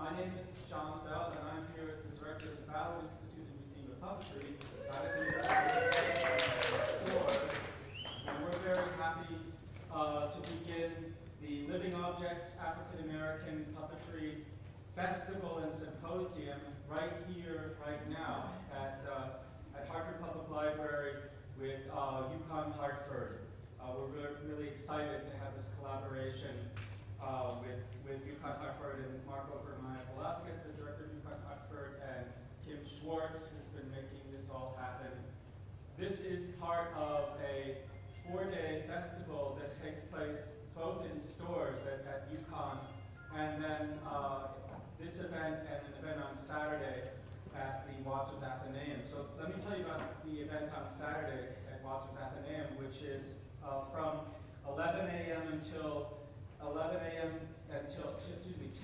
My name is John Bell, and I'm here as the director of the Ballard Institute and Museum of Puppetry out of the Store. And we're very happy to begin the Living Objects African American Puppetry Festival and Symposium right here, right now, at Hartford Public Library with UConn Hartford. We're really excited to have this collaboration with UConn Hartford and Marco Velasquez, the director of UConn Hartford, and Kim Schwartz, who's been making this all happen. This is part of a 4-day festival that takes place both in stores at UConn, and then this event and an event on Saturday at the Wadsworth Athenaeum. So let me tell you about the event on Saturday at Wadsworth Athenaeum, which is from 11 a.m. until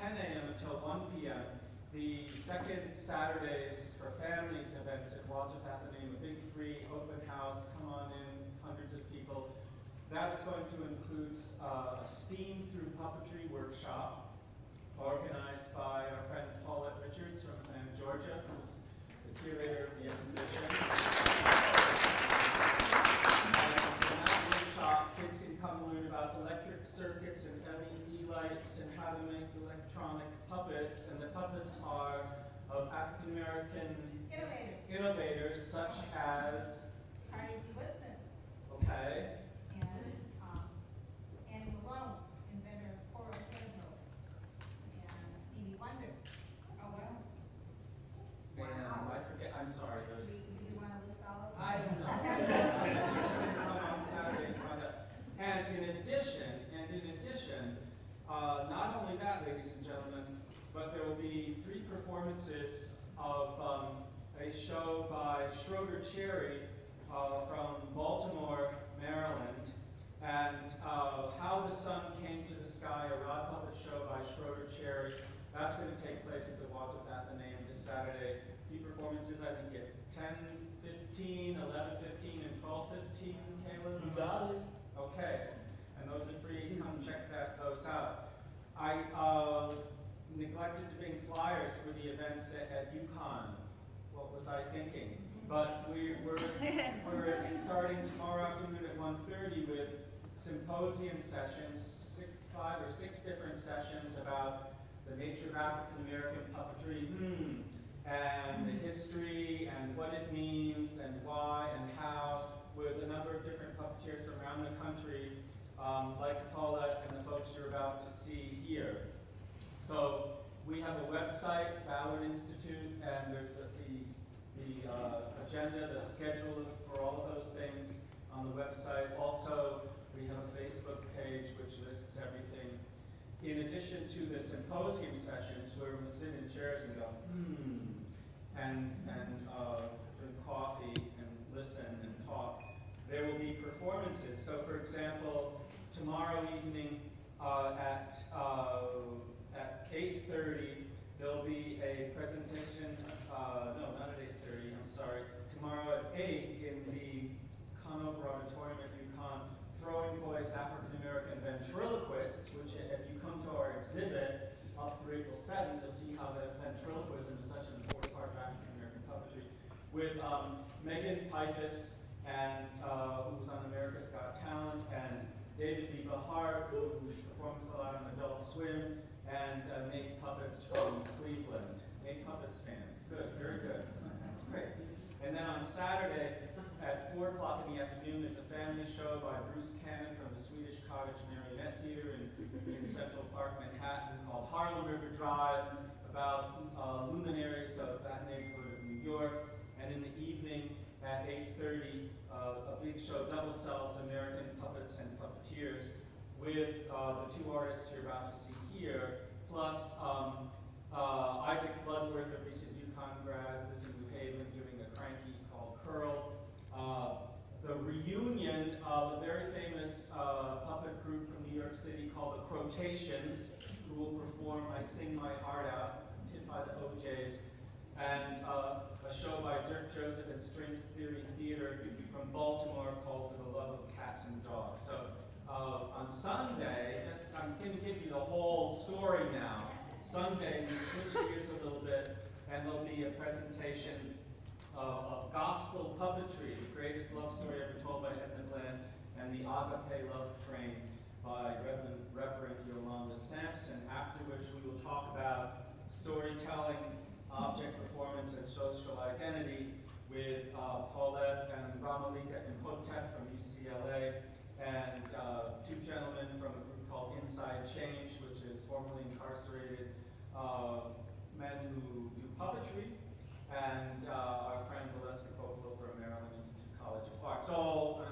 10 a.m. until 1 p.m. The second Saturdays for families events at Wadsworth Athenaeum, a big free open house, come on in, hundreds of people. That's going to include a STEAM through puppetry workshop organized by our friend Paulette Richards from Atlanta, Georgia, who's the curator of the exhibition. Kids can come learn about electric circuits and LED lights and how to make electronic puppets. And the puppets are of African American innovators such as Tarish Wilson. Okay. And Malone, inventor of Poro Pinto. And Stevie Wonder. Oh, wow. And I forget, I'm sorry. Do you want to list all of them? I don't know. Come on Saturday and find out. And in addition, not only that, ladies and gentlemen, but there will be 3 performances of a show by Schroeder Cherry from Baltimore, Maryland, and How the Sun Came to the Sky, a rod puppet show by Schroeder Cherry. That's going to take place at the Wadsworth Athenaeum this Saturday. The performances, I think, at 10:15, 11:15, and 12:15, Caleb? You got it. Okay, and those are free. Come check those out. I neglected to bring flyers for the events at UConn. What was I thinking? But we're starting tomorrow afternoon at 1:30 with symposium sessions, 5 or 6 different sessions about the nature of African American puppetry, and the history and what it means and why and how, with a number of different puppeteers around the country, like Paulette and the folks you're about to see here. So we have a website, Ballard Institute, and there's the agenda, the schedule for all of those things on the website. Also, we have a Facebook page which lists everything. In addition to the symposium sessions where we sit in chairs and go, and drink coffee and listen and talk, there will be performances. So, for example, tomorrow evening at 8:30, there'll be a presentation. No, not at 8:30. I'm sorry. Tomorrow at 8 in the Conover Auditorium at UConn, Throwing Voice African American Ventriloquists, which if you come to our exhibit up through April 7th, you'll see how the ventriloquism is such an important part of African American puppetry, with Megan Pipkins, and who was on America's Got Talent, and David Lee Bahar, who performs a lot on Adult Swim, and Nate Puppets from Cleveland. Nate Puppets fans. Good, very good. That's great. And then on Saturday at 4 o'clock in the afternoon, there's a family show by Bruce Cannon from the Swedish Cottage Marionette Theater in Central Park, Manhattan, called Harlem River Drive, about luminaries of that neighborhood of New York. And in the evening at 8:30, a big show, Double Selves, American Puppets and Puppeteers, with the 2 artists you're about to see here, plus Isaac Bloodworth, a recent UConn grad who's in New Haven doing a cranky called Curl. The reunion of a very famous puppet group from New York City called the Crotations, who will perform I Sing My Heart Out, Tit by the OJs, and a show by Dirk Joseph and Strings Theory Theater from Baltimore called For the Love of Cats and Dogs. So on Sunday, I'm going to give you the whole story now. Sunday, we switch gears a little bit, and there'll be a presentation of gospel puppetry, the greatest love story ever told by Edna Glenn, and the Agape Love Train by Reverend Yolanda Sampson, after which we will talk about storytelling, object performance, and social identity with Paulette and Ramalika Imhotep from UCLA, and two gentlemen from a group called Inside Change, which is formerly incarcerated men who do puppetry, and our friend Valeska Popolo from Maryland Institute College of Art. So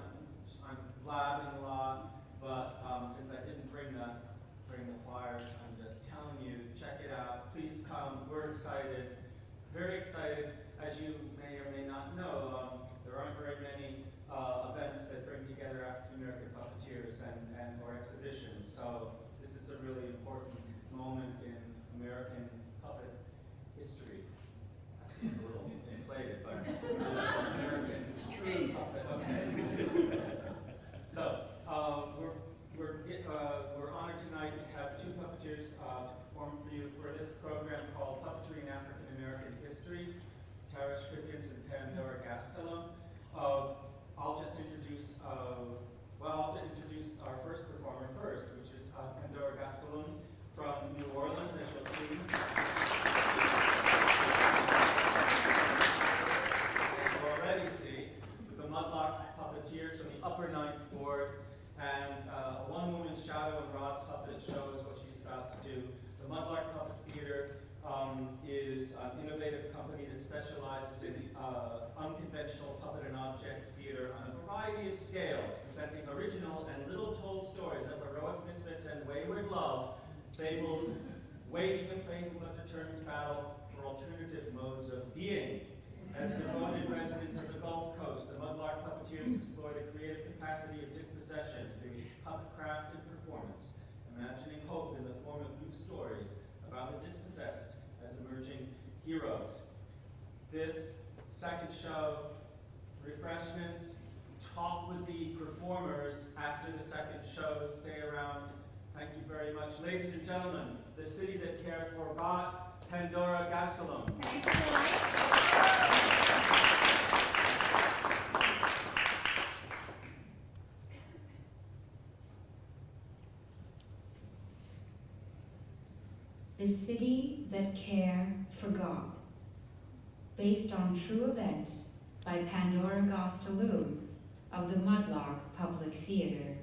I'm blabbing a lot, but since I didn't bring the flyers, I'm just telling you, check it out. Please come. We're excited, very excited. As you may or may not know, there aren't very many events that bring together African American puppeteers and or exhibitions. So this is a really important moment in American puppet history. That seems a little inflated, but American true puppet. Okay. So we're honored tonight to have two puppeteers to perform for you for this program called Puppetry in African American History, Tarish, Pipkins, and Pandora, Gastelum. I'll introduce our first performer first, which is Pandora Gastelum from New Orleans, as you'll see. You already see the Mudlark Puppeteers from the upper ninth ward, and a one-woman shadow and rod puppet shows what she's about to do. The Mudlark Puppet Theater is an innovative company that specializes in unconventional puppet and object theater on a variety of scales, presenting original and little-told stories of heroic misfits and wayward love, fables, waging a playful but determined battle for alternative modes of being. As devoted residents of the Gulf Coast, the Mudlark Puppeteers explore the creative capacity of dispossession through puppet craft and performance, imagining hope in the form of new stories about the dispossessed as emerging heroes. This second show, refreshments, talk with the performers after the second show. Stay around. Thank you very much. Ladies and gentlemen, the city that cared for God, Pandora Gastelum. The City That Care for God, based on true events by Pandora Gastelum of the Mudlark Public Theater.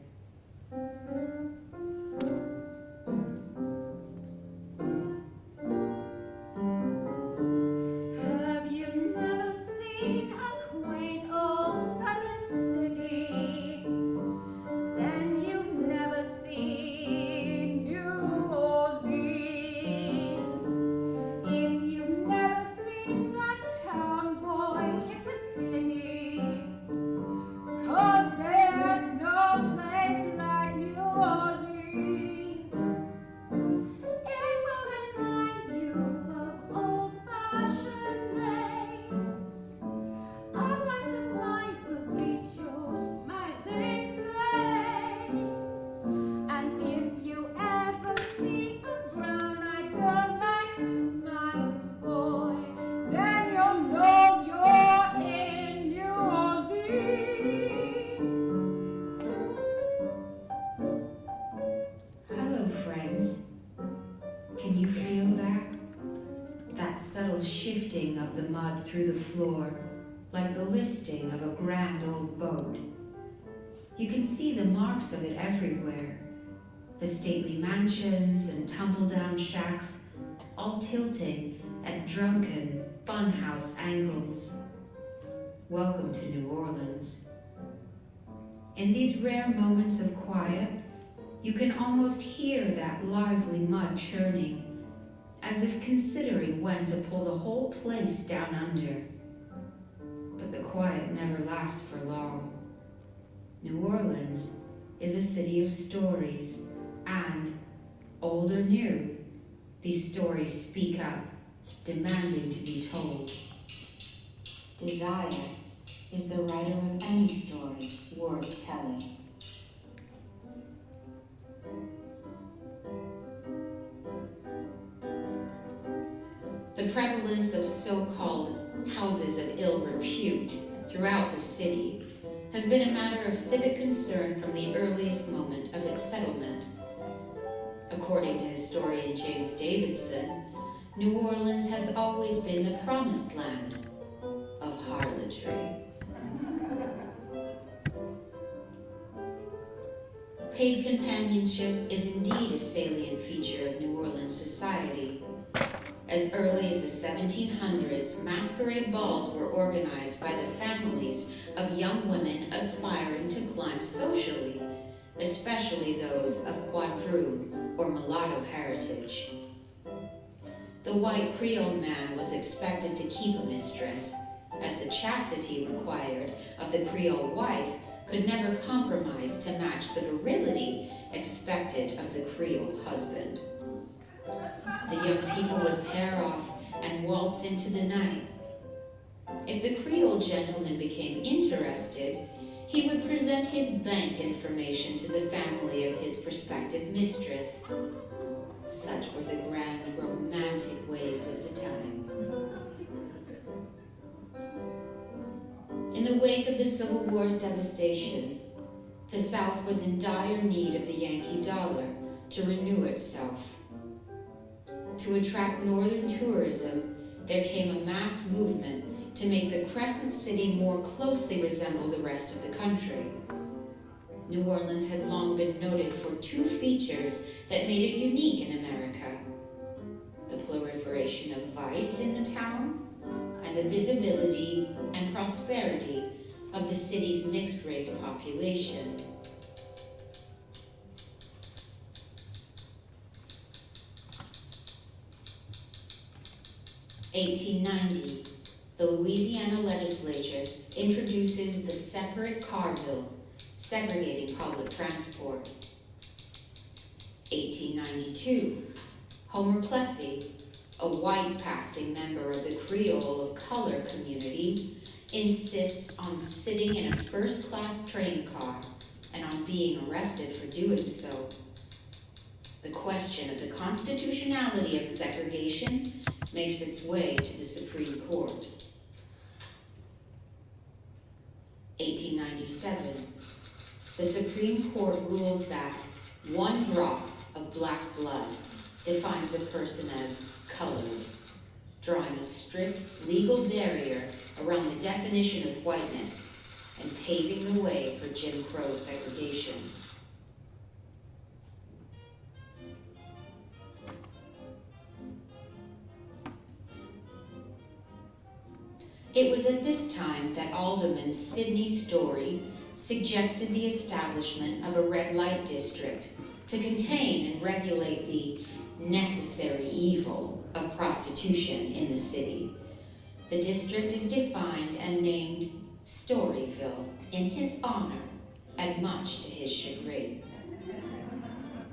Have you never seen a quaint old southern city? Then you've never seen New Orleans. If you've never seen that town, boy, it's a pity, 'cause there's no place like New Orleans. It will remind you of old-fashioned lanes. A glass of wine will greet your smiling face. And if you ever see a brown-eyed girl like mine, boy, then you'll know you're in New Orleans. Hello, friends. Can you feel that? That subtle shifting of the mud through the floor, like the listing of a grand old boat. You can see the marks of it everywhere. The stately mansions and tumble-down shacks, all tilting at drunken, funhouse angles. Welcome to New Orleans. In these rare moments of quiet, you can almost hear that lively mud churning, as if considering when to pull the whole place down under. But the quiet never lasts for long. New Orleans is a city of stories, and, old or new, these stories speak up, demanding to be told. Desire is the writer of any story worth telling. The prevalence of so-called houses of ill repute throughout the city has been a matter of civic concern from the earliest moment of its settlement. According to historian James Davidson, New Orleans has always been the promised land of harlotry. Paid companionship is indeed a salient feature of New Orleans society. As early as the 1700s, masquerade balls were organized by the families of young women aspiring to climb socially, especially those of quadroon or mulatto heritage. The white Creole man was expected to keep a mistress, as the chastity required of the Creole wife could never compromise to match the virility expected of the Creole husband. The young people would pair off and waltz into the night. If the Creole gentleman became interested, he would present his bank information to the family of his prospective mistress. Such were the grand romantic ways of the time. In the wake of the Civil War's devastation, the South was in dire need of the Yankee dollar to renew itself. To attract northern tourism, there came a mass movement to make the Crescent City more closely resemble the rest of the country. New Orleans had long been noted for two features that made it unique in America: the proliferation of vice in the town and the visibility and prosperity of the city's mixed-race population. In 1890, the Louisiana legislature introduces the separate car bill, segregating public transport. 1892, Homer Plessy, a white passing member of the Creole of color community, insists on sitting in a first-class train car and on being arrested for doing so. The question of the constitutionality of segregation makes its way to the Supreme Court. 1897, the Supreme Court rules that one drop of black blood defines a person as colored, drawing a strict legal barrier around the definition of whiteness and paving the way for Jim Crow segregation. It was at this time that Alderman Sidney Story suggested the establishment of a red light district to contain and regulate the necessary evil of prostitution in the city. The district is defined and named Storyville in his honor and much to his chagrin.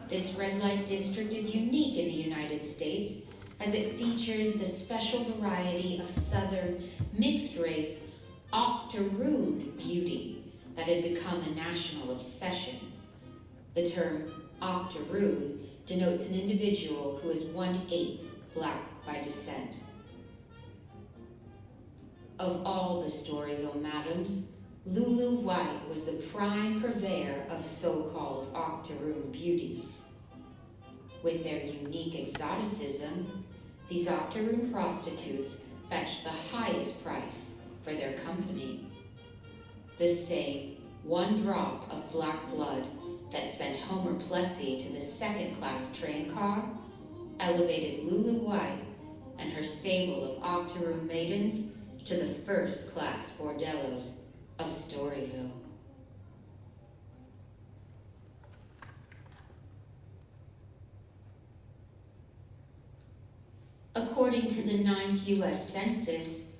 This red light district is unique in the United States as it features the special variety of southern mixed-race octoroon beauty that had become a national obsession. The term octoroon denotes an individual who is 1/8 black by descent. Of all the Storyville madams, Lulu White was the prime purveyor of so-called octoroon beauties. With their unique exoticism, these octoroon prostitutes fetched the highest price for their company. The same one drop of black blood that sent Homer Plessy to the second-class train car elevated Lulu White and her stable of octoroon maidens to the first-class bordellos of Storyville. According to the 9th U.S. Census,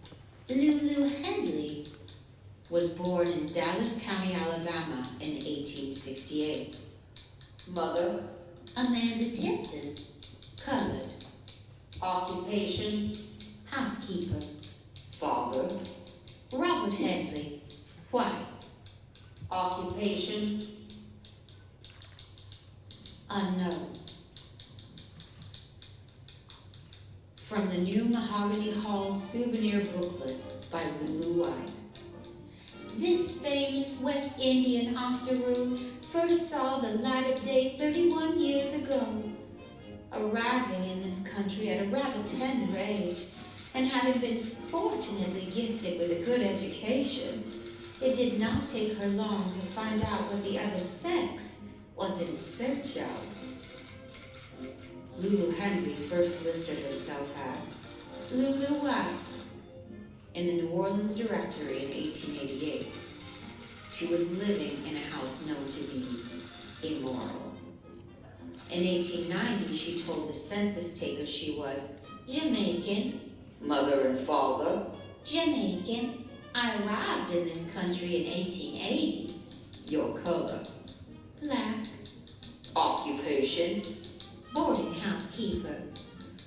Lulu Henley was born in Dallas County, Alabama in 1868. Mother, Amanda Tipton, colored. Occupation, housekeeper. Father, Robert Henley, white. Occupation, unknown. from the new Mahogany Hall souvenir booklet by Lulu White. This famous West Indian octoroon first saw the light of day 31 years ago. Arriving in this country at a rather tender age, and having been fortunately gifted with a good education, it did not take her long to find out what the other sex was in search of. Lulu Henry first listed herself as Lulu White in the New Orleans Directory in 1888. She was living in a house known to be immoral. In 1890, she told the census takers she was Jamaican, mother and father, Jamaican. I arrived in this country in 1880. Your color, black. Occupation, boarding house keeper.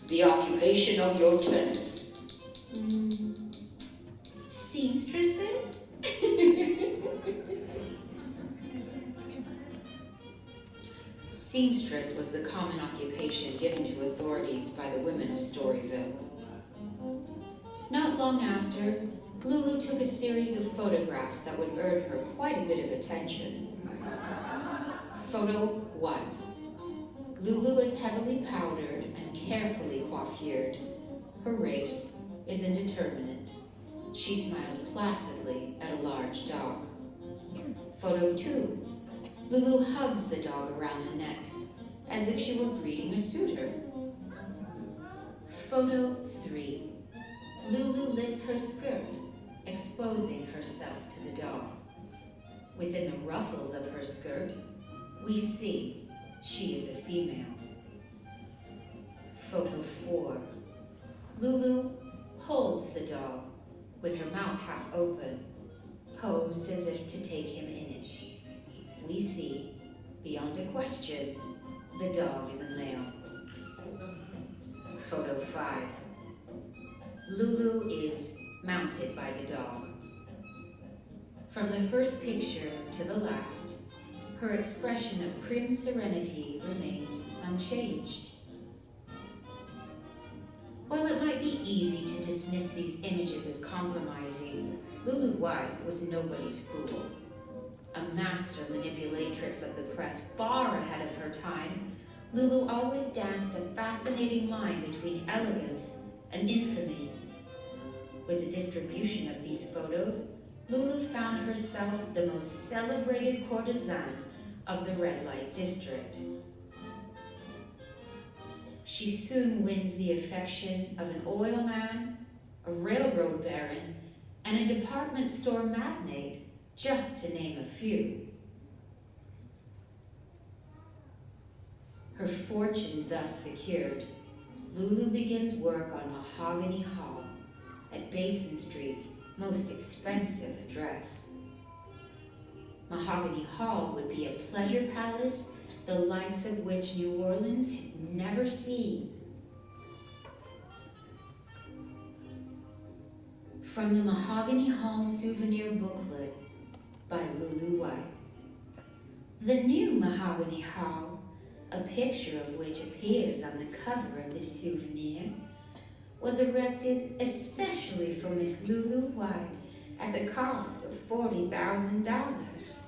The occupation of your tenants. Seamstresses? Seamstress was the common occupation given to authorities by the women of Storyville. Not long after, Lulu took a series of photographs that would earn her quite a bit of attention. Photo 1. Lulu is heavily powdered and carefully coiffured. Her race is indeterminate. She smiles placidly at a large dog. Photo 2. Lulu hugs the dog around the neck, as if she were greeting a suitor. Photo 3. Lulu lifts her skirt, exposing herself to the dog. Within the ruffles of her skirt, we see she is a female. Photo 4. Lulu holds the dog with her mouth half open, posed as if to take him in it. We see, beyond a question, the dog is a male. Photo 5. Lulu is mounted by the dog. From the first picture to the last, her expression of prim serenity remains unchanged. While it might be easy to dismiss these images as compromising, Lulu White was nobody's fool. A master manipulatrix of the press far ahead of her time, Lulu always danced a fascinating line between elegance and infamy. With the distribution of these photos, Lulu found herself the most celebrated courtesan of the red light district. She soon wins the affection of an oil man, a railroad baron, and a department store magnate, just to name a few. Her fortune thus secured, Lulu begins work on Mahogany Hall, at Basin Street's most expensive address. Mahogany Hall would be a pleasure palace the likes of which New Orleans had never seen. From the Mahogany Hall souvenir booklet by Lulu White. The new Mahogany Hall, a picture of which appears on the cover of this souvenir, was erected especially for Miss Lulu White at the cost of $40,000.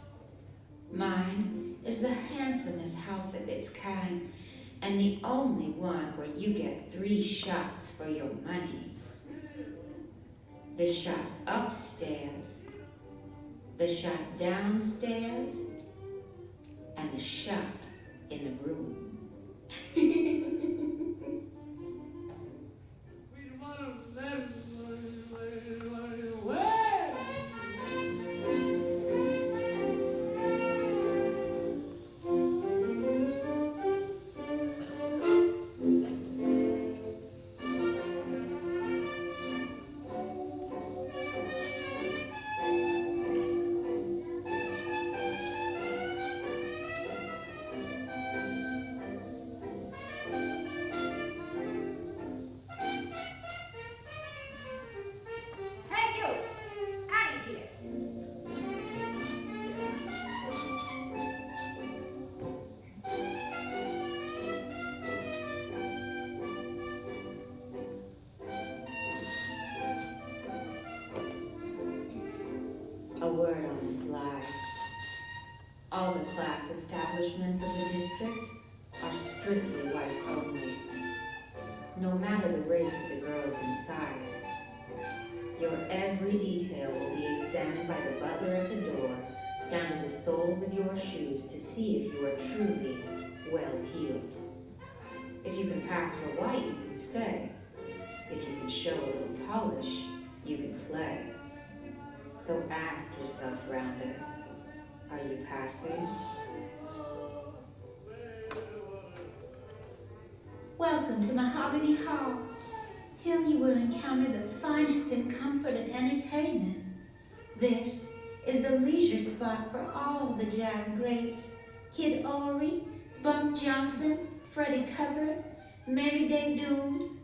Mine is the handsomest house of its kind, and the only one where you get 3 shots for your money. The shot upstairs, the shot downstairs, and the shot in the room. word on the sly. All the class establishments of the district are strictly whites only, no matter the race of the girls inside. Your every detail will be examined by the butler at the door, down to the soles of your shoes, to see if you are truly well-heeled. If you can pass for white, you can stay. If you can show a little polish, you can play. So ask yourself, Rounder, are you passing? Welcome to Mahogany Hall. Here you will encounter the finest in comfort and entertainment. This is the leisure spot for all the jazz greats. Kid Ory, Bunk Johnson, Freddie Cuthbert, Mary Day Dooms.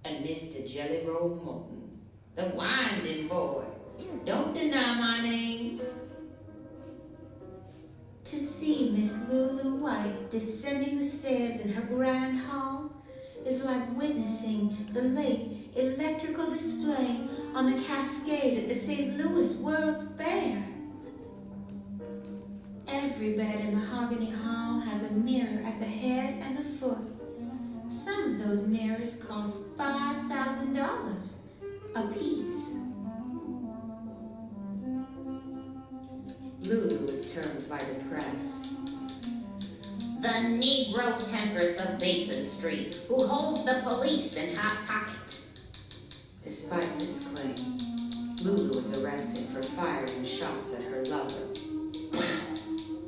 And Mr. Jelly Roll Morton, the winding boy. Don't deny my name. To see Miss Lulu White descending the stairs in her grand hall is like witnessing the late electrical display on the Cascade at the St. Louis World's Fair. Every bed in Mahogany Hall has a mirror at the head and the foot. Some of those mirrors cost $5,000 a piece. Lulu was termed by the press The Negro Temptress of Basin Street, who holds the police in hot pocket. Despite this claim, Lulu was arrested for firing shots at her lover.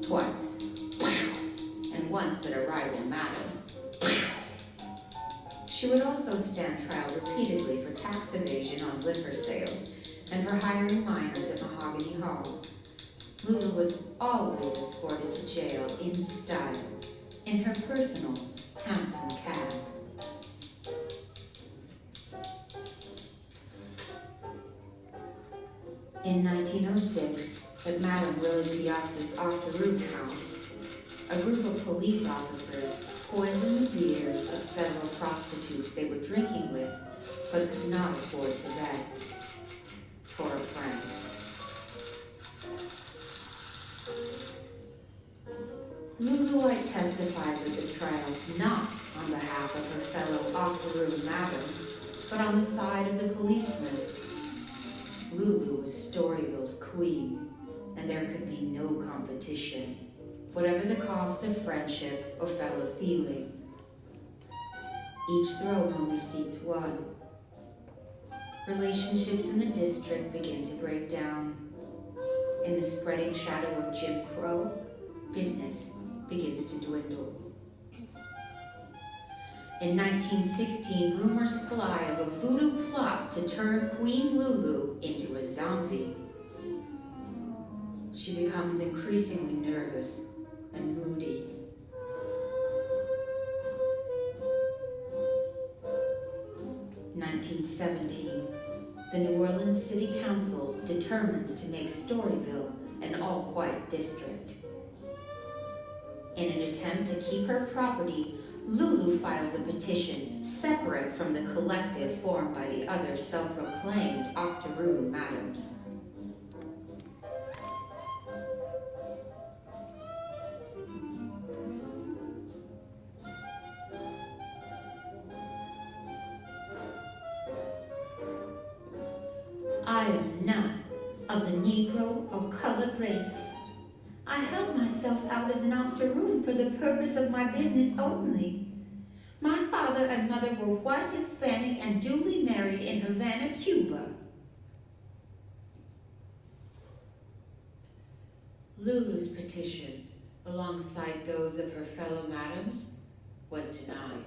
Twice. And once at a rival madam. She would also stand trial repeatedly for tax evasion on liquor sales and for hiring minors at Mahogany Hall. Lulu was always escorted to jail in style, in her personal, handsome cab. In 1906, at Madame Willie Piazza's Octoroon house, a group of police officers poisoned the beers of several prostitutes they were drinking with, but could not afford to vet. For a friend. Lulu White testifies at the trial not on behalf of her fellow Octoroon madam, but on the side of the policeman. Lulu was Storyville's queen, and there could be no competition, whatever the cost of friendship or fellow feeling. Each throne only seats one. Relationships in the district begin to break down. In the spreading shadow of Jim Crow, business begins to dwindle. In 1916, rumors fly of a voodoo plot to turn Queen Lulu into a zombie. She becomes increasingly nervous and moody. In 1917, the New Orleans City Council determines to make Storyville an all-white district. In an attempt to keep her property, Lulu files a petition separate from the collective formed by the other self-proclaimed Octoroon madams. I am not of the Negro or colored race. I held myself out as an octoroon for the purpose of my business only. My father and mother were white Hispanic and duly married in Havana, Cuba. Lulu's petition, alongside those of her fellow madams, was denied.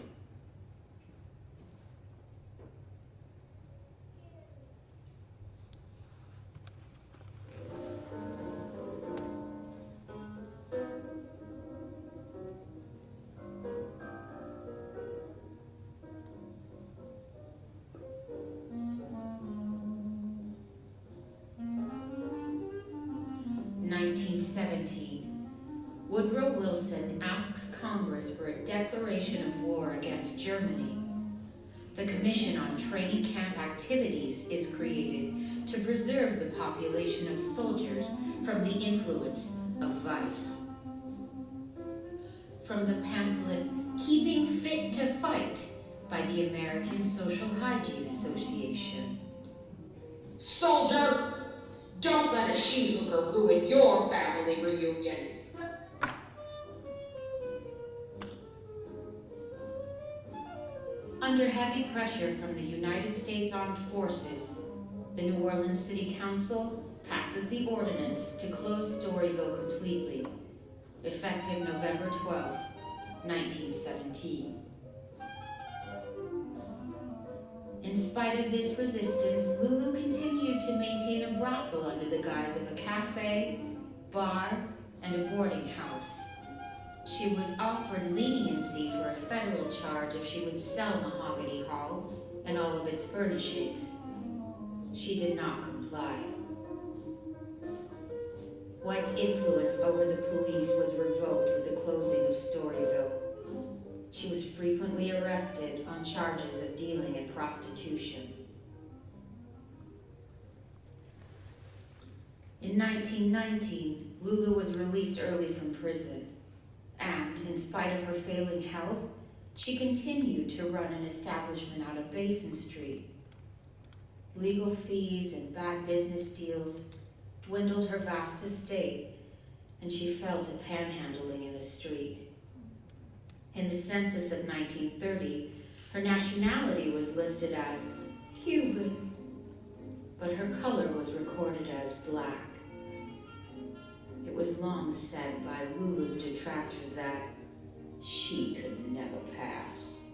In 1917, Woodrow Wilson asks Congress for a declaration of war against Germany. the Commission on Training Camp Activities is created to preserve the population of soldiers from the influence of vice. From the pamphlet, Keeping Fit to Fight by the American Social Hygiene Association. Soldier, don't let a she-hooker ruin your family reunion. Under heavy pressure from the United States Armed Forces, the New Orleans City Council passes the ordinance to close Storyville completely, effective November 12, 1917. In spite of this resistance, Lulu continued to maintain a brothel under the guise of a cafe, bar, and a boarding house. She was offered leniency for a federal charge if she would sell Mahogany Hall and all of its furnishings. She did not comply. White's influence over the police was revoked with the closing of Storyville. She was frequently arrested on charges of dealing in prostitution. In 1919, Lulu was released early from prison, and in spite of her failing health, she continued to run an establishment out of Basin Street. Legal fees and bad business deals dwindled her vast estate, and she fell to panhandling in the street. In the census of 1930, her nationality was listed as Cuban, but her color was recorded as black. It was long said by Lulu's detractors that she could never pass.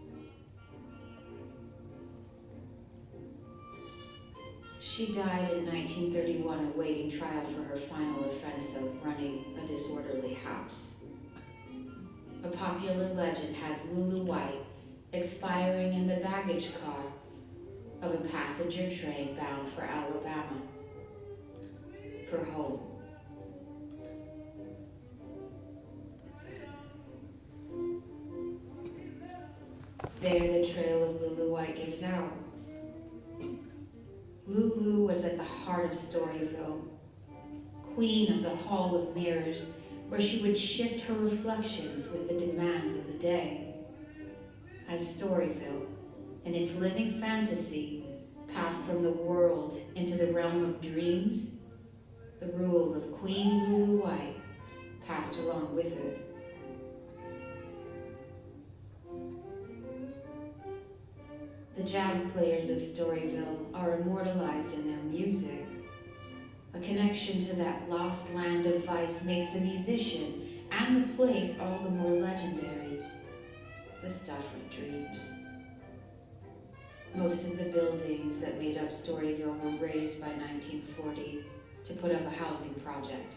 She died in 1931 awaiting trial for her final offense of running a disorderly house. A popular legend has Lulu White expiring in the baggage car of a passenger train bound for Alabama, for home. There, the trail of Lulu White gives out. Lulu was at the heart of Storyville, queen of the Hall of Mirrors, where she would shift her reflections with the demands of the day. As Storyville, in its living fantasy, passed from the world into the realm of dreams, the rule of Queen Lulu White passed along with it. The jazz players of Storyville are immortalized in their music. A connection to that lost land of vice makes the musician and the place all the more legendary. The stuff of dreams. Most of the buildings that made up Storyville were razed by 1940 to put up a housing project.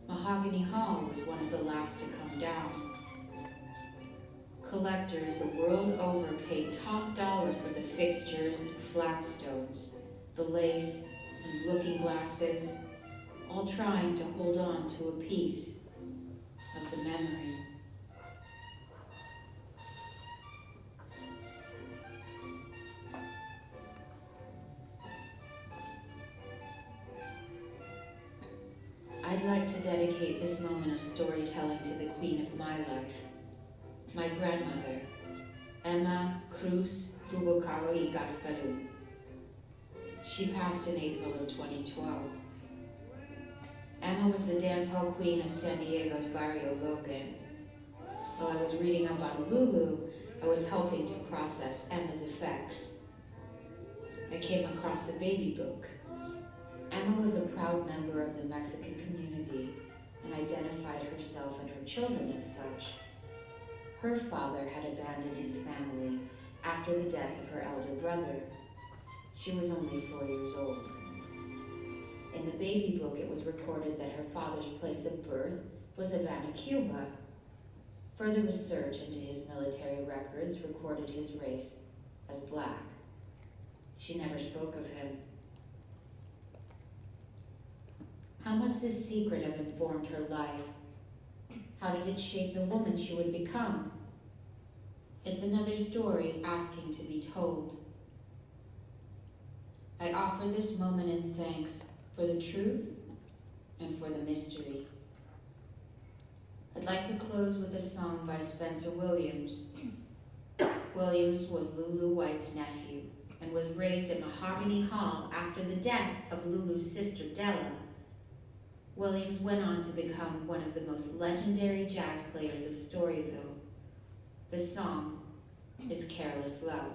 Mahogany Hall was one of the last to come down. Collectors the world over paid top dollar for the fixtures and flagstones, the lace and looking glasses, all trying to hold on to a piece of the memory. I'd like to dedicate this moment of storytelling to the queen of my life, my grandmother, Emma Cruz Rubalcaba y Gastelum. She passed in April of 2012. Emma was the dance hall queen of San Diego's Barrio Logan. While I was reading up on Lulu, I was helping to process Emma's effects. I came across a baby book. Emma was a proud member of the Mexican community and identified herself and her children as such. Her father had abandoned his family after the death of her elder brother. She was only 4 years old. In the baby book, it was recorded that her father's place of birth was Havana, Cuba. Further research into his military records recorded his race as black. She never spoke of him. How must this secret have informed her life? How did it shape the woman she would become? It's another story asking to be told. I offer this moment in thanks for the truth and for the mystery. I'd like to close with a song by Spencer Williams. Williams was Lulu White's nephew and was raised at Mahogany Hall after the death of Lulu's sister Della. Williams went on to become one of the most legendary jazz players of Storyville. The song is Careless Love.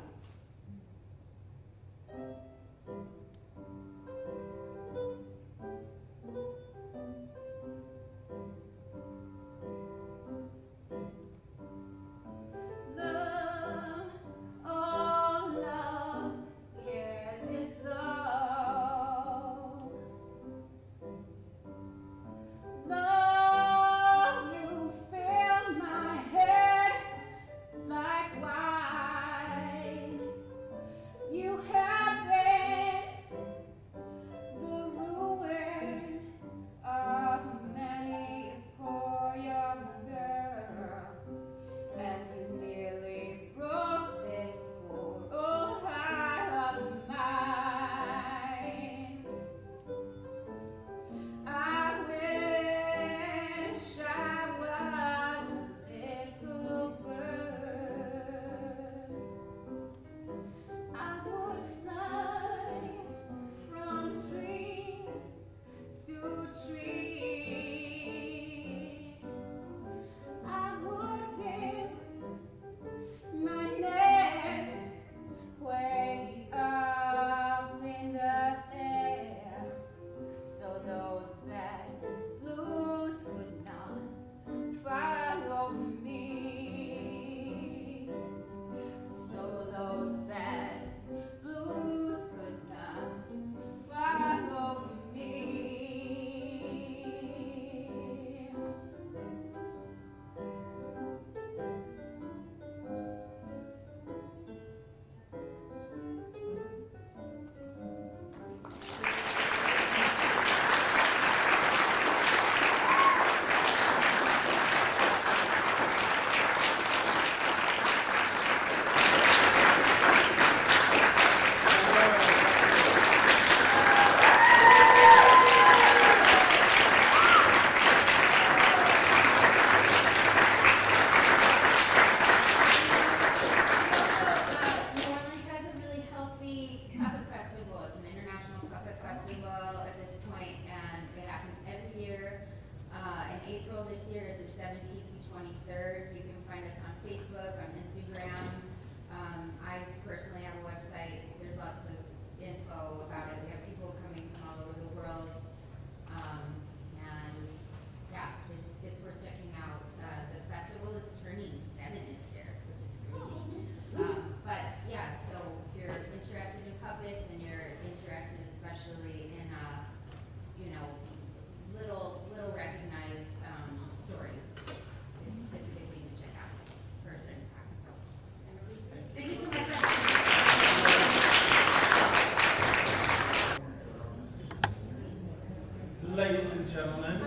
Ladies and gentlemen,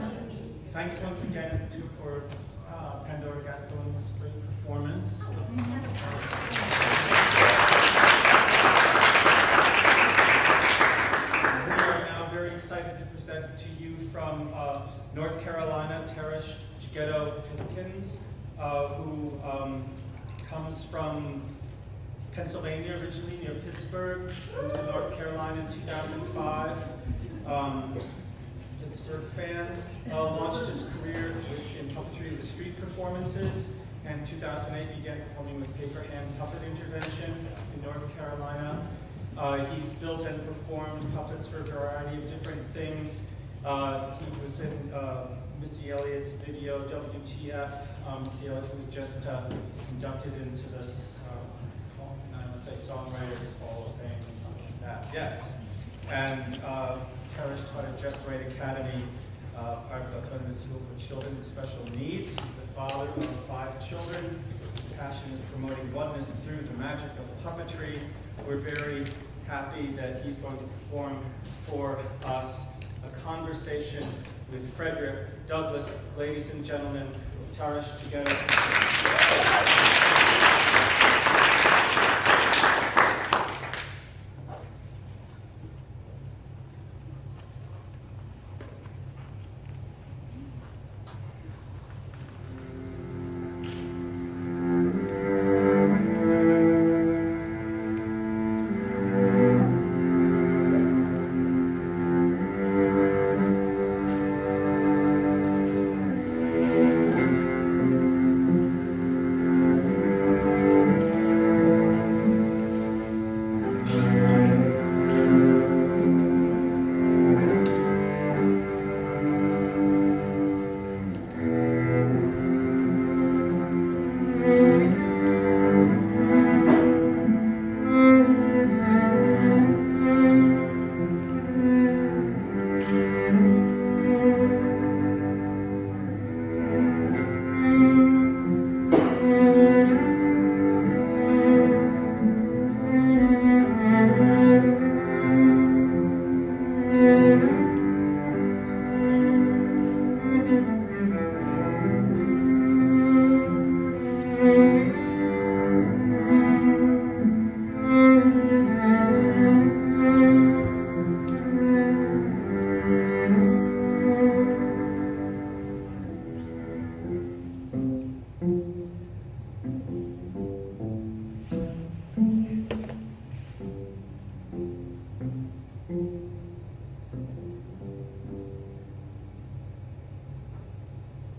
thanks once again for Pandora Gastelum's great performance. We are now very excited to present to you from North Carolina, Tarish, Jeghetto, Pipkins, who comes from Pennsylvania originally, near Pittsburgh, moved to North Carolina in 2005. Pittsburgh fans, launched his career in puppetry with street performances, and in 2008 began performing with paper hand puppet intervention in North Carolina. He's built and performed puppets for a variety of different things. He was in Missy Elliott's video, WTF. Missy Elliott was just inducted into this, I want to say Songwriters Hall of Fame, something like that. Yes. And Tarish taught at Just Right Academy, part of the Tournament School for Children with Special Needs. He's the father of 5 children. His passion is promoting oneness through the magic of puppetry. We're very happy that he's going to perform for us a conversation with Frederick Douglass. Ladies and gentlemen, Tarish, Jeghetto.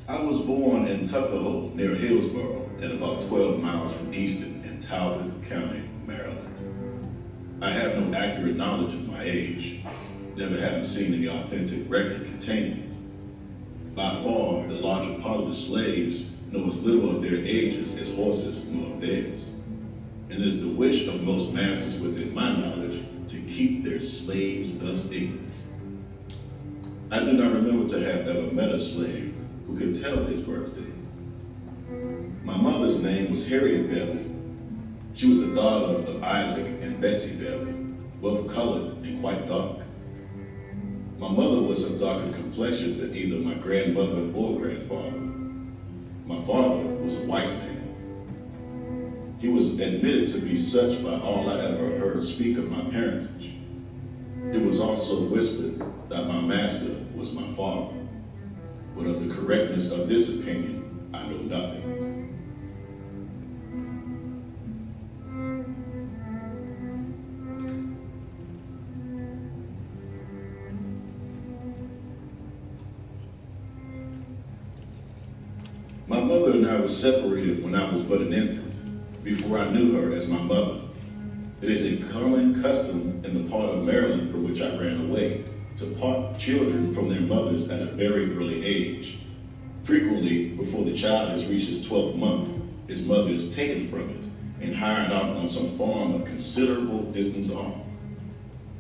I was born in Tuckahoe, near Hillsborough, and about 12 miles from Easton in Talbot County, Maryland. I have no accurate knowledge of my age, never having seen any authentic record containing it. By far, the larger part of the slaves know as little of their ages as horses know of theirs. And it is the wish of most masters within my knowledge to keep their slaves thus ignorant. I do not remember to have ever met a slave who could tell his birthday. My mother's name was Harriet Belly. She was the daughter of Isaac and Betsy Belly, both colored and quite dark. My mother was of darker complexion than either my grandmother or grandfather. My father was a white man. He was admitted to be such by all I ever heard speak of my parentage. It was also whispered that my master was my father, but of the correctness of this opinion, I know nothing. My mother and I were separated when I was but an infant, before I knew her as my mother. It is a common custom in the part of Maryland for which I ran away, to part children from their mothers at a very early age. Frequently, before the child has reached his 12th month, his mother is taken from it and hired out on some farm a considerable distance off.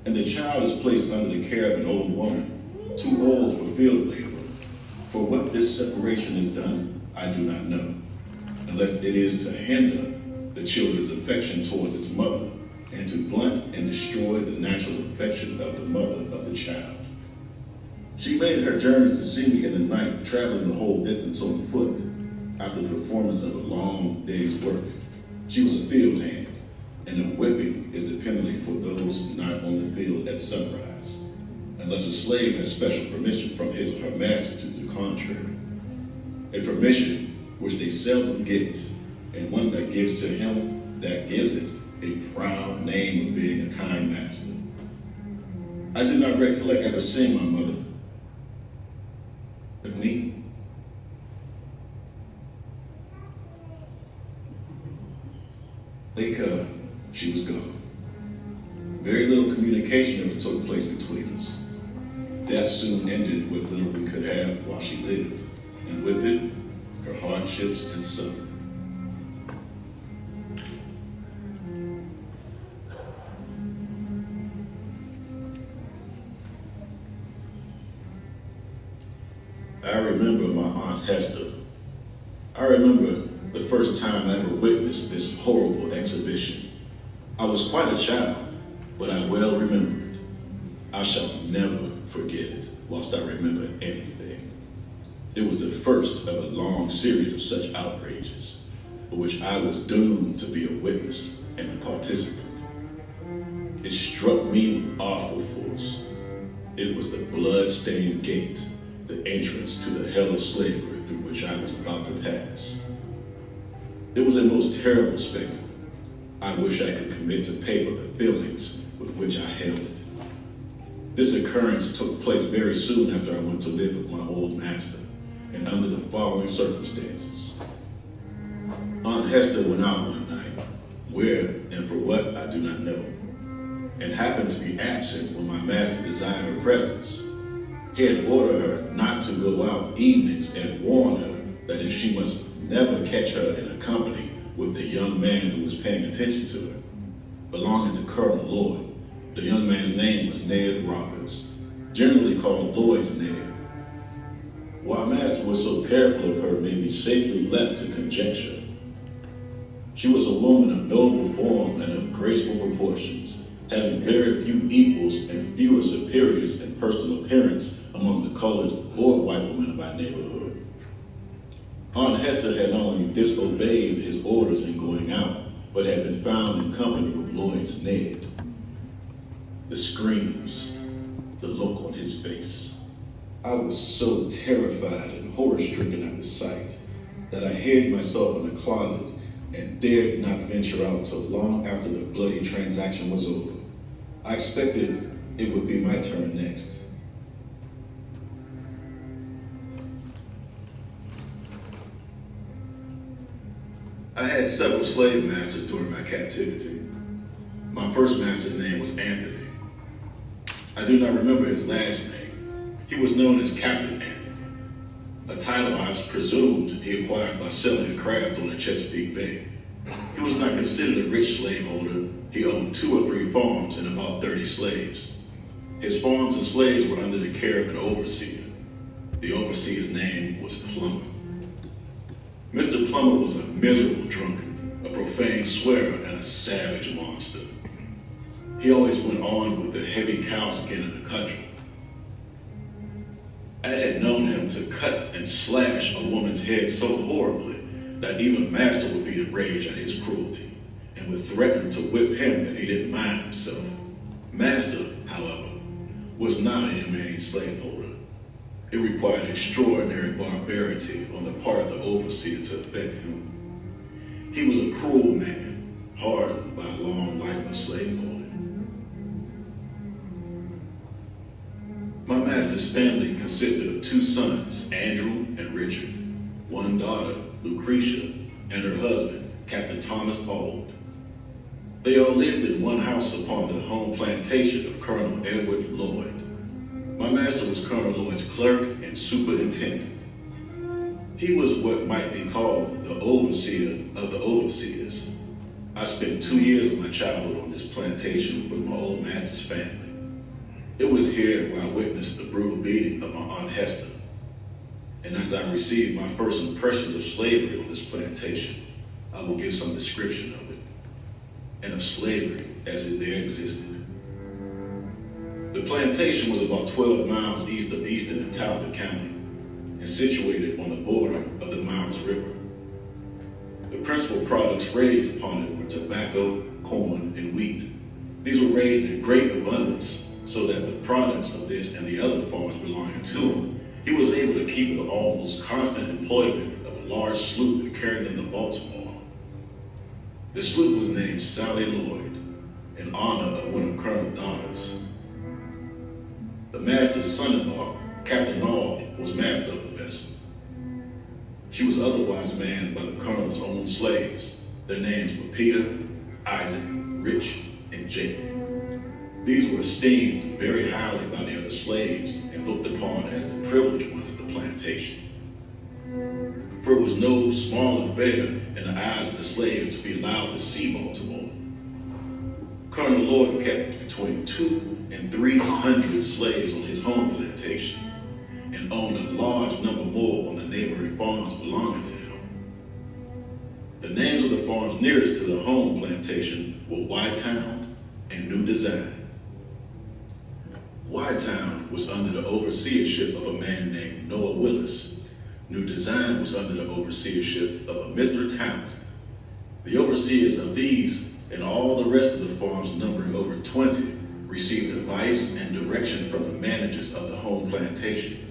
And the child is placed under the care of an old woman, too old for field labor. For what this separation has done, I do not know, unless it is to hinder the children's affection towards its mother and to blunt and destroy the natural affection of the mother of the child. She made her journeys to see me in the night, traveling the whole distance on foot after the performance of a long day's work. She was a field hand, and a whipping is the penalty for those not on the field at sunrise, unless a slave has special permission from his or her master to the contrary. A permission which they seldom get, and one that gives to him that gives it a proud name of being a kind master. I do not recollect ever seeing my mother with me. Later, she was gone. Very little communication ever took place between us. Death soon ended what little we could have while she lived, and with it, her hardships and suffering. I remember my Aunt Hester. I remember the first time I ever witnessed this horrible exhibition. I was quite a child, but I well remember it. I shall never forget it whilst I remember anything. It was the first of a long series of such outrages, for which I was doomed to be a witness and a participant. It struck me with awful force. It was the blood-stained gate, the entrance to the hell of slavery through which I was about to pass. It was a most terrible spectacle. I wish I could commit to paper the feelings with which I held it. This occurrence took place very soon after I went to live with my old master, and under the following circumstances. Aunt Hester went out one night, where and for what I do not know, and happened to be absent when my master desired her presence. He had ordered her not to go out evenings and warned her that if she must never catch her in a company with the young man who was paying attention to her, belonging to Colonel Lloyd. The young man's name was Ned Roberts, generally called Lloyd's Ned. While master was so careful of her may be safely left to conjecture. She was a woman of noble form and of graceful proportions, having very few equals and fewer superiors in personal appearance among the colored or white women of our neighborhood. Aunt Hester had not only disobeyed his orders in going out, but had been found in company with Lloyd's Ned. The screams, the look on his face. I was so terrified and horror-stricken at the sight that I hid myself in the closet and dared not venture out till long after the bloody transaction was over. I expected it would be my turn next. I had several slave masters during my captivity. My first master's name was Anthony. I do not remember his last name. He was known as Captain Anthony, a title I presumed he acquired by selling a craft on the Chesapeake Bay. He was not considered a rich slaveholder. He owned 2 or 3 farms and about 30 slaves. His farms and slaves were under the care of an overseer. The overseer's name was Plummer. Mr. Plummer was a miserable drunkard, a profane swearer, and a savage monster. He always went on with a heavy cow skin and a cudgel. I had known him to cut and slash a woman's head so horribly that even Master would be enraged at his cruelty and would threaten to whip him if he didn't mind himself. Master, however, was not a humane slaveholder. It required extraordinary barbarity on the part of the overseer to affect him. He was a cruel man, hardened by a long life of slaveholding. My master's family consisted of 2 sons, Andrew and Richard, 1 daughter, Lucretia, and her husband, Captain Thomas Ballard. They all lived in one house upon the home plantation of Colonel Edward Lloyd. My master was Colonel Lloyd's clerk and superintendent. He was what might be called the overseer of the overseers. I spent 2 years of my childhood on this plantation with my old master's family. It was here where I witnessed the brutal beating of my Aunt Hester. And as I received my first impressions of slavery on this plantation, I will give some description of it, and of slavery as it there existed. The plantation was about 12 miles east of Easton and Talbot County, and situated on the border of the Miles River. The principal products raised upon it were tobacco, corn, and wheat. These were raised in great abundance, so that the products of this and the other farms belonging to him, he was able to keep in almost constant employment of a large sloop that carried them to Baltimore. The sloop was named Sally Lloyd, in honor of one of Colonel Daughters. The master's son-in-law, Captain Nall, was master of the vessel. She was otherwise manned by the colonel's own slaves. Their names were Peter, Isaac, Rich, and Jacob. These were esteemed very highly by the other slaves and looked upon as the privileged ones of the plantation. For it was no small affair in the eyes of the slaves to be allowed to see Baltimore. Colonel Lloyd kept between 200 and 300 slaves on his home plantation and owned a large number more on the neighboring farms belonging to him. The names of the farms nearest to the home plantation were Whitetown and New Design. Whitetown was under the overseership of a man named Noah Willis. New Design was under the overseership of a Mr. Townsend. The overseers of these and all the rest of the farms, numbering over 20, received advice and direction from the managers of the home plantation.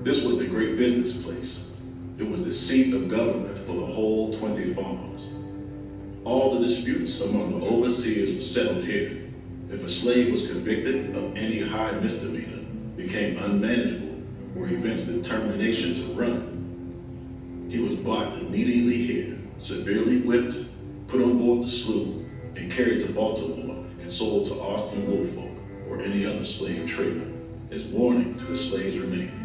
This was the great business place. It was the seat of government for the whole 20 farms. All the disputes among the overseers were settled here. If a slave was convicted of any high misdemeanor, became unmanageable, or evinced determination to run, he was brought immediately here, severely whipped, put on board the sloop, and carried to Baltimore and sold to Austin Woolfolk or any other slave trader as warning to the slaves remaining.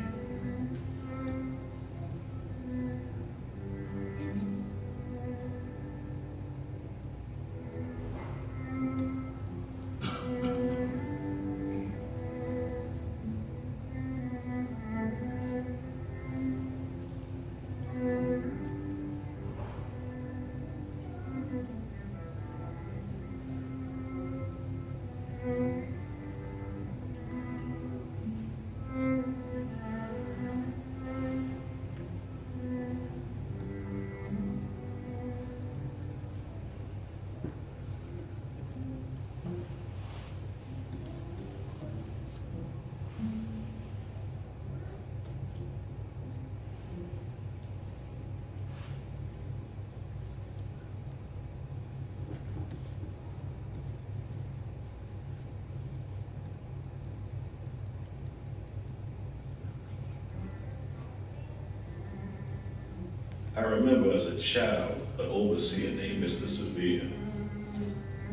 I remember as a child an overseer named Mr. Severe.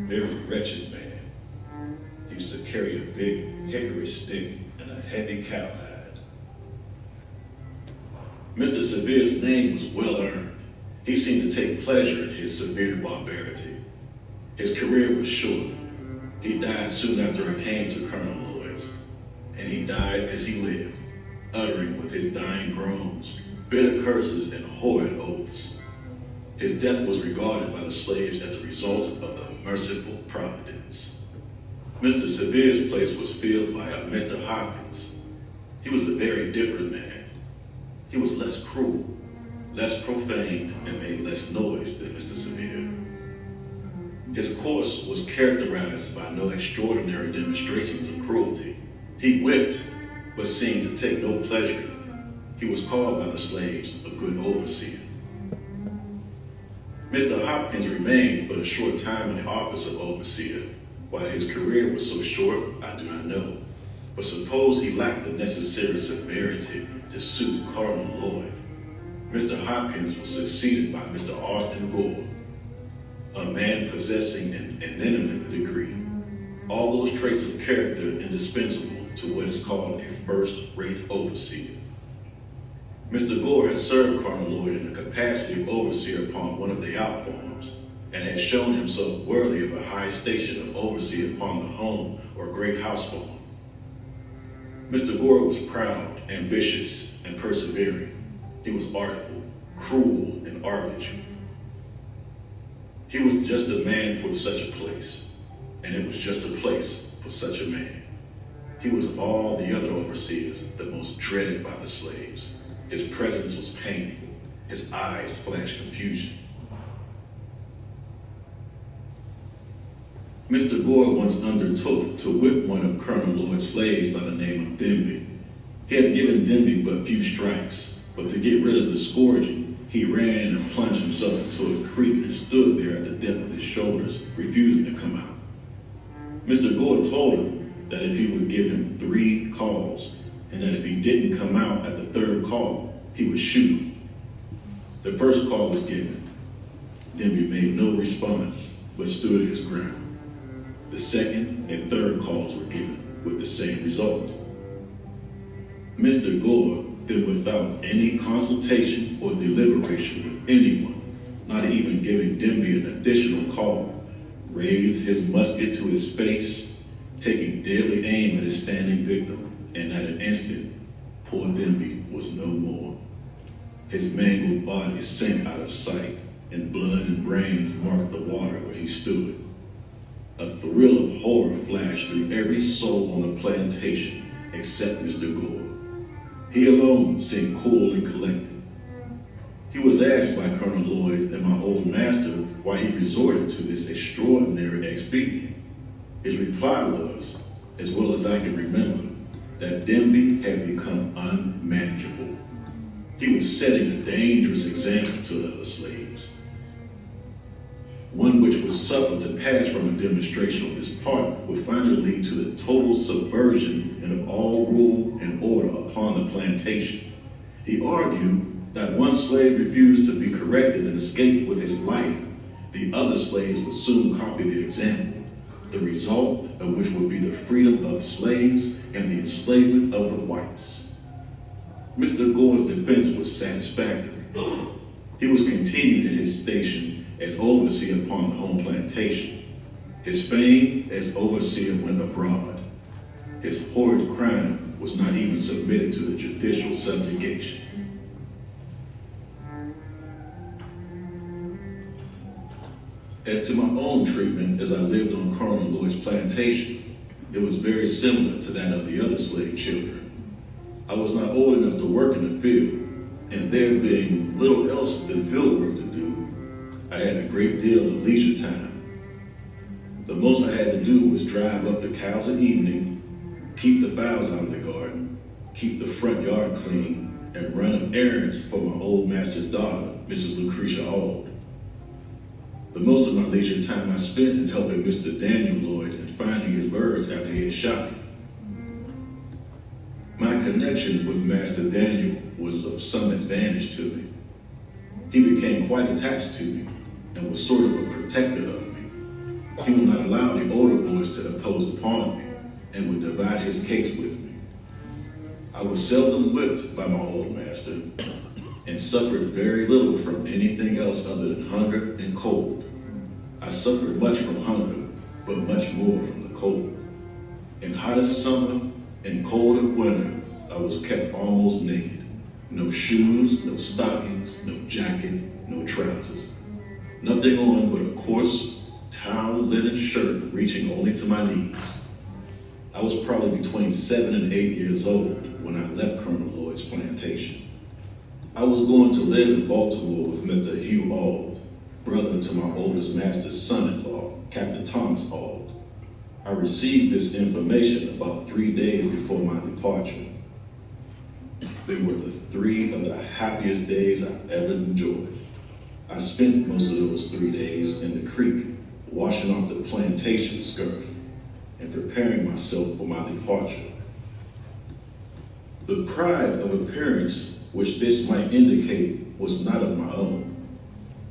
Very wretched man. He used to carry a big hickory stick and a heavy cowhide. Mr. Severe's name was well earned. He seemed to take pleasure in his severe barbarity. His career was short. He died soon after I came to Colonel Lloyd's, and he died as he lived, uttering with his dying groans bitter curses and horrid oaths. His death was regarded by the slaves as the result of the merciful providence. Mr. Severe's place was filled by a Mr. Hopkins. He was a very different man. He was less cruel, less profane, and made less noise than Mr. Severe. His course was characterized by no extraordinary demonstrations of cruelty. He whipped, but seemed to take no pleasure in it. He was called by the slaves a good overseer. Mr. Hopkins remained but a short time in the office of overseer. Why his career was so short, I do not know. But suppose he lacked the necessary severity to suit Cardinal Lloyd. Mr. Hopkins was succeeded by Mr. Austin Gore, a man possessing an eminent degree. All those traits of character indispensable to what is called a first-rate overseer. Mr. Gore had served Colonel Lloyd in the capacity of overseer upon one of the out farms, and had shown himself worthy of a high station of overseer upon the home or great house farm. Mr. Gore was proud, ambitious, and persevering. He was artful, cruel, and arbitrary. He was just a man for such a place, and it was just a place for such a man. He was of all the other overseers the most dreaded by the slaves. His presence was painful. His eyes flashed confusion. Mr. Gore once undertook to whip one of Colonel Lloyd's slaves by the name of Denby. He had given Denby but few strikes, but to get rid of the scourging, he ran and plunged himself into a creek and stood there at the depth of his shoulders, refusing to come out. Mr. Gore told him that if he would give him 3 calls, and that if he didn't come out at the 3rd call, he would shoot him. The first call was given. Denby made no response, but stood his ground. The 2nd and 3rd calls were given with the same result. Mr. Gore, then without any consultation or deliberation with anyone, not even giving Denby an additional call, raised his musket to his face, taking deadly aim at his standing victim, and at an instant, poor Denby was no more. His mangled body sank out of sight, and blood and brains marked the water where he stood. A thrill of horror flashed through every soul on the plantation except Mr. Gore. He alone seemed cool and collected. He was asked by Colonel Lloyd and my old master why he resorted to this extraordinary expedient. His reply was, as well as I can remember, that Denby had become unmanageable. He was setting a dangerous example to the other slaves, one which would suffer to pass from a demonstration on his part would finally lead to the total subversion and of all rule and order upon the plantation. He argued that one slave refused to be corrected and escaped with his life. The other slaves would soon copy the example, the result of which would be the freedom of slaves and the enslavement of the whites. Mr. Gore's defense was satisfactory. He was continued in his station as overseer upon the home plantation. His fame as overseer went abroad. His horrid crime was not even submitted to the judicial subjugation. As to my own treatment as I lived on Colonel Lloyd's plantation, it was very similar to that of the other slave children. I was not old enough to work in the field, and there being little else than field work to do, I had a great deal of leisure time. The most I had to do was drive up the cows at evening, keep the fowls out of the garden, keep the front yard clean, and run errands for my old master's daughter, Mrs. Lucretia Auld. The most of my leisure time I spent in helping Mr. Daniel Lloyd in finding his birds after he had shot them. My connection with Master Daniel was of some advantage to me. He became quite attached to me, and was sort of a protector of me. He would not allow the older boys to impose upon me and would divide his cakes with me. I was seldom whipped by my old master and suffered very little from anything else other than hunger and cold. I suffered much from hunger, but much more from the cold. In hottest summer and cold of winter, I was kept almost naked. No shoes, no stockings, no jacket, no trousers. Nothing on but a coarse, towel linen shirt reaching only to my knees. I was probably between 7 and 8 years old when I left Colonel Lloyd's plantation. I was going to live in Baltimore with Mr. Hugh Auld, brother to my oldest master's son-in-law, Captain Thomas Auld. I received this information about 3 days before my departure. They were the 3 of the happiest days I've ever enjoyed. I spent most of those 3 days in the creek, washing off the plantation scurf and preparing myself for my departure. The pride of appearance which this might indicate was not of my own.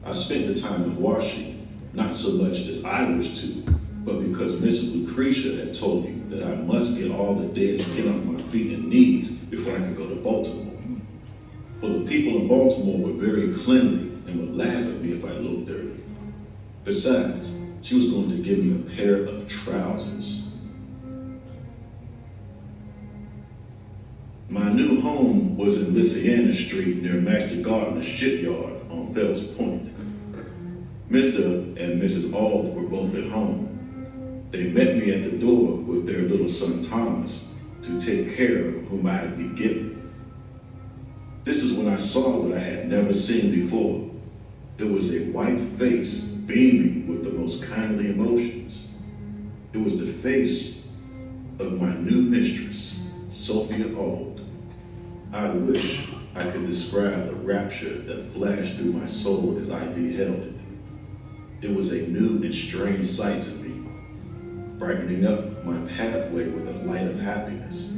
I spent the time of washing, not so much as I wished to, but because Mrs. Lucretia had told me that I must get all the dead skin off my feet and knees before I could go to Baltimore. For the people in Baltimore were very cleanly and would laugh at me if I looked dirty. Besides, she was going to give me a pair of trousers. My new home was in Lysiana Street near Master Gardner's shipyard on Fells Point. Mr. and Mrs. Auld were both at home. They met me at the door with their little son Thomas to take care of whom I had been given. This is when I saw what I had never seen before. It was a white face beaming with the most kindly emotions. It was the face of my new mistress, Sophia Auld. I wish I could describe the rapture that flashed through my soul as I beheld it. It was a new and strange sight to me, brightening up my pathway with a light of happiness.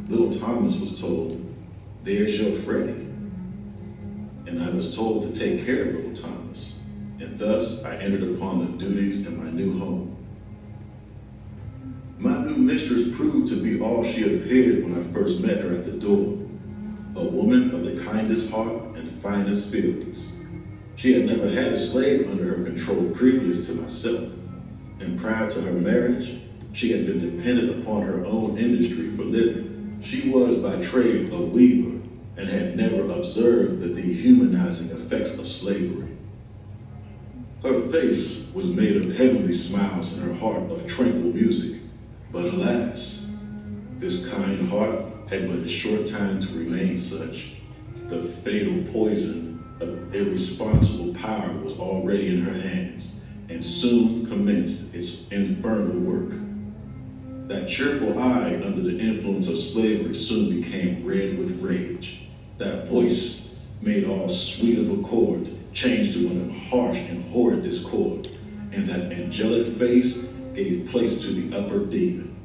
Little Thomas was told, "There's your Freddie." And I was told to take care of little Thomas. And thus I entered upon the duties in my new home. My new mistress proved to be all she appeared when I first met her at the door. A woman of the kindest heart and finest feelings. She had never had a slave under her control previous to myself, and prior to her marriage, she had been dependent upon her own industry for living. She was by trade a weaver and had never observed the dehumanizing effects of slavery. Her face was made of heavenly smiles and her heart of tranquil music, but alas, this kind heart had but a short time to remain such. The fatal poison of irresponsible power was already in her hands, and soon commenced its infernal work. That cheerful eye under the influence of slavery soon became red with rage. That voice, made all sweet of accord, changed to one of harsh and horrid discord, and that angelic face gave place to the upper demon.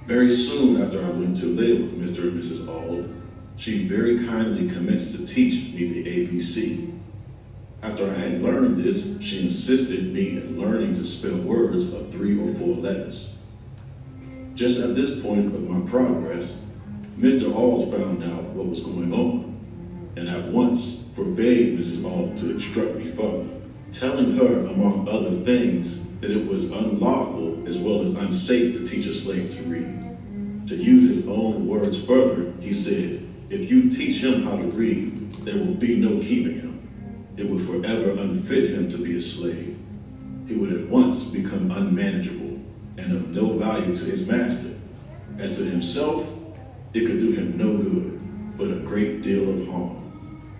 Very soon after I went to live with Mr. and Mrs. Auld, she very kindly commenced to teach me the ABC. After I had learned this, she insisted me in learning to spell words of 3 or 4 letters. Just at this point of my progress, Mr. Auld found out what was going on, and at once forbade Mrs. Auld to instruct me further, telling her, among other things, that it was unlawful as well as unsafe to teach a slave to read. To use his own words further, he said, "If you teach him how to read, there will be no keeping him. It would forever unfit him to be a slave. He would at once become unmanageable and of no value to his master. As to himself, it could do him no good, but a great deal of harm.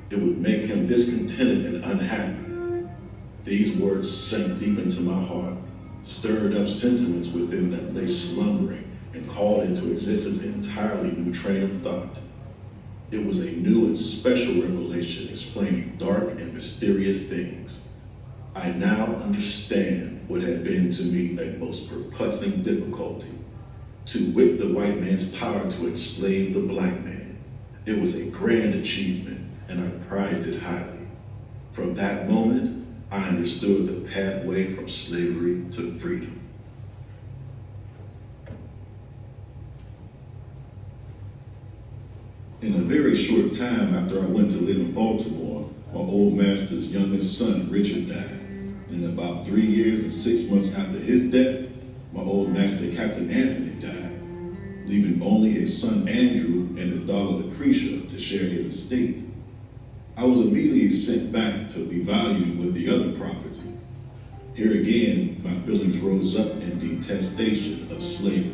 It would make him discontented and unhappy." These words sank deep into my heart, stirred up sentiments within that lay slumbering, and called into existence an entirely new train of thought. It was a new and special revelation explaining dark and mysterious things. I now understand what had been to me a most perplexing difficulty, to wit the white man's power to enslave the black man. It was a grand achievement, and I prized it highly. From that moment, I understood the pathway from slavery to freedom. In a very short time after I went to live in Baltimore, my old master's youngest son, Richard, died. And in about 3 years and 6 months after his death, my old master, Captain Anthony, died, leaving only his son, Andrew, and his daughter, Lucretia, to share his estate. I was immediately sent back to be valued with the other property. Here again, my feelings rose up in detestation of slavery.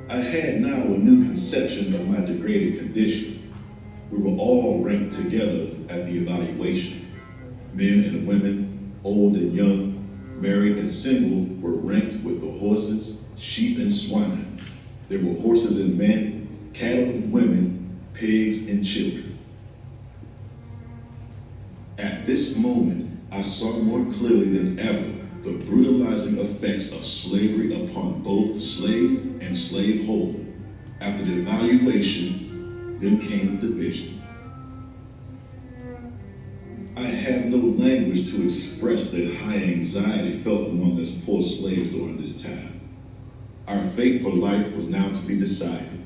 I had now a new conception of my degraded condition. We were all ranked together at the evaluation. Men and women, old and young, married and single, were ranked with the horses, sheep and swine. There were horses and men, cattle and women, pigs and children. At this moment, I saw more clearly than ever the brutalizing effects of slavery upon both slave and slaveholder. After the evaluation, then came the division. I have no language to express the high anxiety felt among us poor slaves during this time. Our fate for life was now to be decided.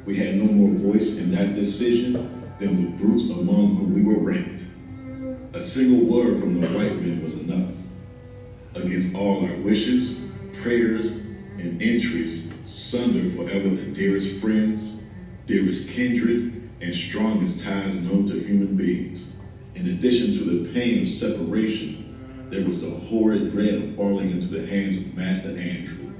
We had no more voice in that decision than the brutes among whom we were ranked. A single word from the white men was enough. Against all our wishes, prayers, and entries, sunder forever the dearest friends, dearest kindred, and strongest ties known to human beings. In addition to the pain of separation, there was the horrid dread of falling into the hands of Master Andrew.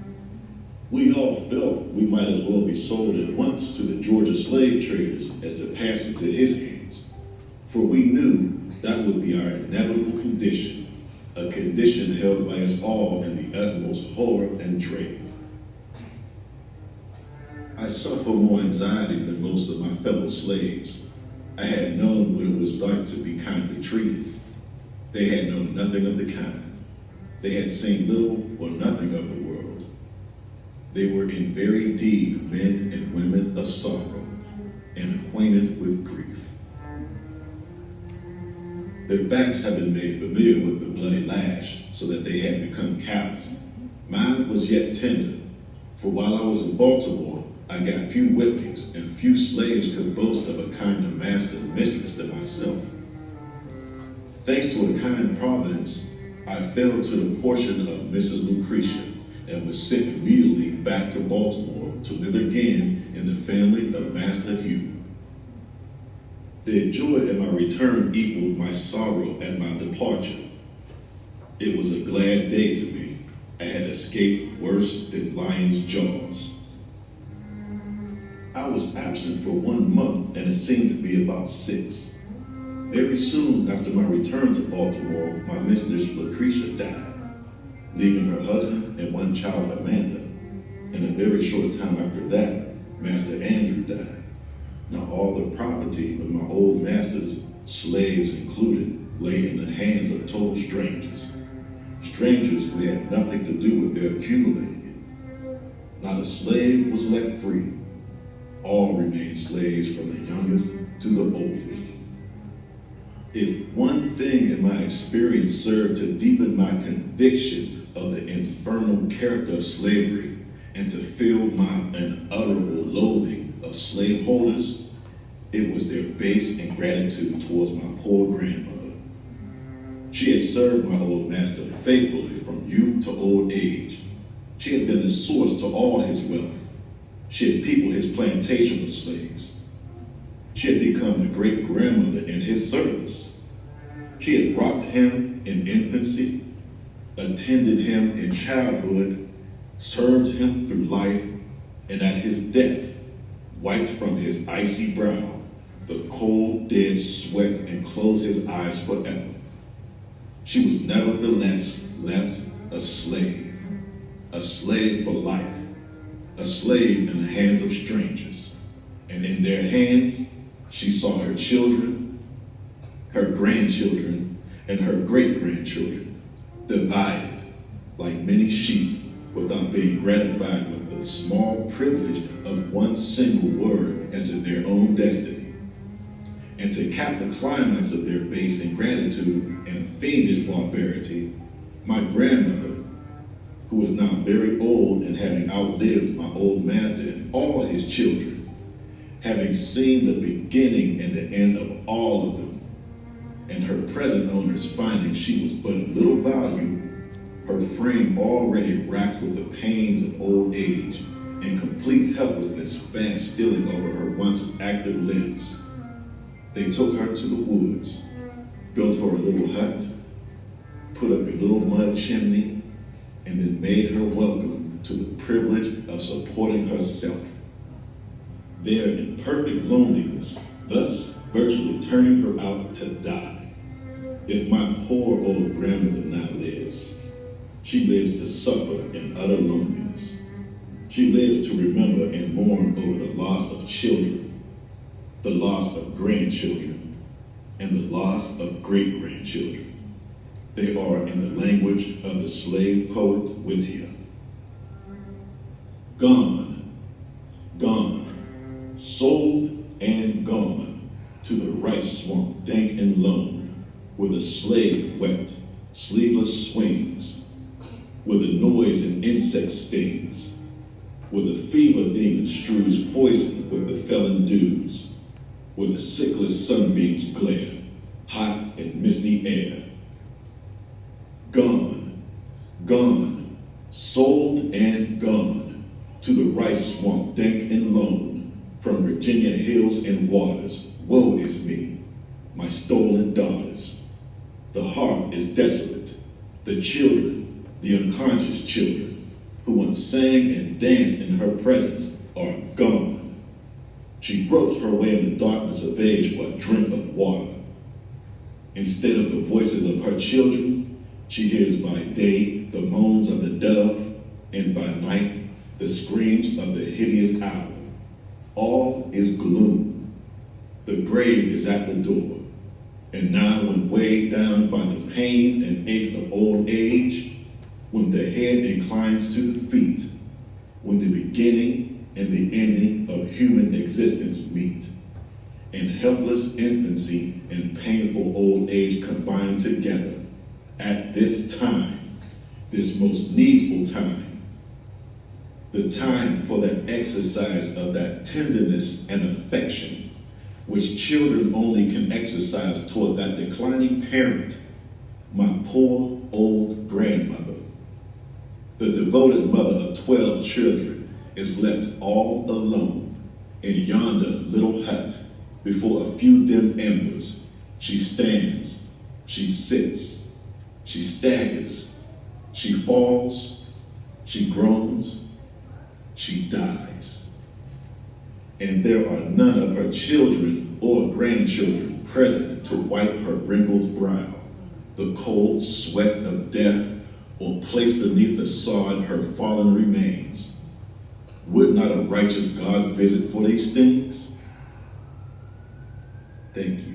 We all felt we might as well be sold at once to the Georgia slave traders as to pass into his hands, for we knew that would be our inevitable condition, a condition held by us all in the utmost horror and dread. I suffer more anxiety than most of my fellow slaves. I had known what it was like to be kindly treated. They had known nothing of the kind. They had seen little or nothing of the world. They were in very deed men and women of sorrow and acquainted with grief. Their backs had been made familiar with the bloody lash so that they had become callous. Mine was yet tender, for while I was in Baltimore, I got few whippings, and few slaves could boast of a kinder master and mistress than myself. Thanks to a kind providence, I fell to the portion of Mrs. Lucretia and was sent immediately back to Baltimore to live again in the family of Master Hugh. The joy at my return equaled my sorrow at my departure. It was a glad day to me. I had escaped worse than lion's jaws. I was absent for 1 month, and it seemed to be about 6. Very soon after my return to Baltimore, my mistress Lucretia died, leaving her husband and 1 child, Amanda. And a very short time after that, Master Andrew died. Now all the property of my old master's, slaves included, lay in the hands of total strangers. Strangers who had nothing to do with their accumulating it. Not a slave was left free. All remained slaves from the youngest to the oldest. If one thing in my experience served to deepen my conviction of the infernal character of slavery and to fill my unutterable loathing of slaveholders, it was their base ingratitude towards my poor grandmother. She had served my old master faithfully from youth to old age. She had been the source to all his wealth. She had peopled his plantation with slaves. She had become the great-grandmother in his service. She had rocked him in infancy, attended him in childhood, served him through life, and at his death, wiped from his icy brow the cold, dead sweat and closed his eyes forever. She was nevertheless left a slave for life, a slave in the hands of strangers. And in their hands, she saw her children, her grandchildren, and her great-grandchildren divided like many sheep without being gratified with the small privilege of one single word as to their own destiny. And to cap the climax of their base ingratitude and fiendish barbarity, my grandmother, who was now very old and having outlived my old master and all his children, having seen the beginning and the end of all of them, and her present owners finding she was but of little value, her frame already racked with the pains of old age and complete helplessness fast stealing over her once active limbs, they took her to the woods, built her a little hut, put up a little mud chimney, and then made her welcome to the privilege of supporting herself. There in perfect loneliness, thus virtually turning her out to die. If my poor old grandmother now lives, she lives to suffer in utter loneliness. She lives to remember and mourn over the loss of children, the loss of grandchildren, and the loss of great-grandchildren. They are in the language of the slave poet Whittier. Gone, gone, sold and gone to the rice swamp dank and lone, where the slave wept, sleeveless swings, where the noise and insect stings, where the fever demon strews poison with the felon dews, where the sickless sunbeams glare, hot and misty air. Gone, gone, sold and gone, to the rice swamp dank and lone, from Virginia hills and waters, woe is me, my stolen daughters. The hearth is desolate, the children, the unconscious children, who once sang and danced in her presence, are gone. She gropes her way in the darkness of age for a drink of water. Instead of the voices of her children, she hears by day the moans of the dove, and by night the screams of the hideous owl. All is gloom. The grave is at the door. And now, when weighed down by the pains and aches of old age, when the head inclines to the feet, when the beginning and the ending of human existence meet, and helpless infancy and painful old age combine together, at this time, this most needful time, the time for that exercise of that tenderness and affection which children only can exercise toward that declining parent, my poor old grandmother. The devoted mother of 12 children is left all alone in yonder little hut before a few dim embers. She stands, she sits, she staggers, she falls, she groans, she dies. And there are none of her children or grandchildren present to wipe her wrinkled brow, the cold sweat of death, or place beneath the sod her fallen remains. Would not a righteous God visit for these things? Thank you.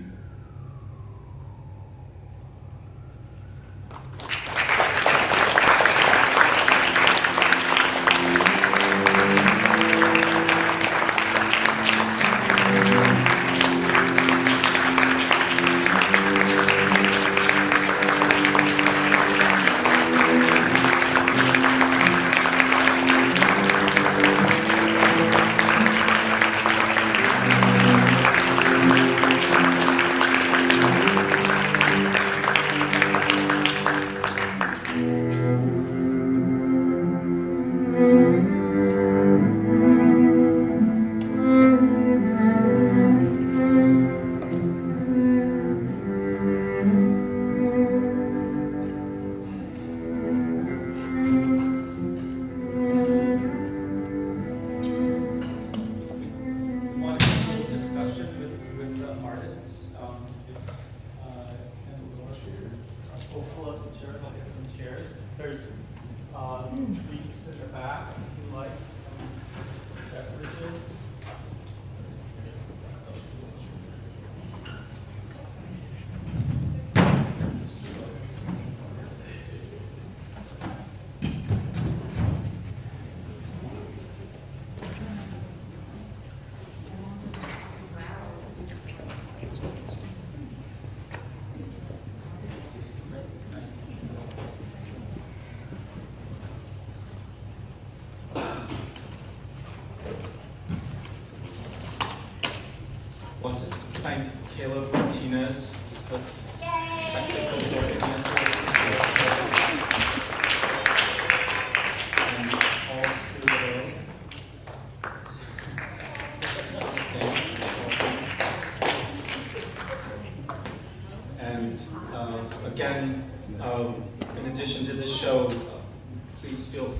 Martinez, who's the technical coordinator of this workshop. And Paul Studio. And again, in addition to this show, please feel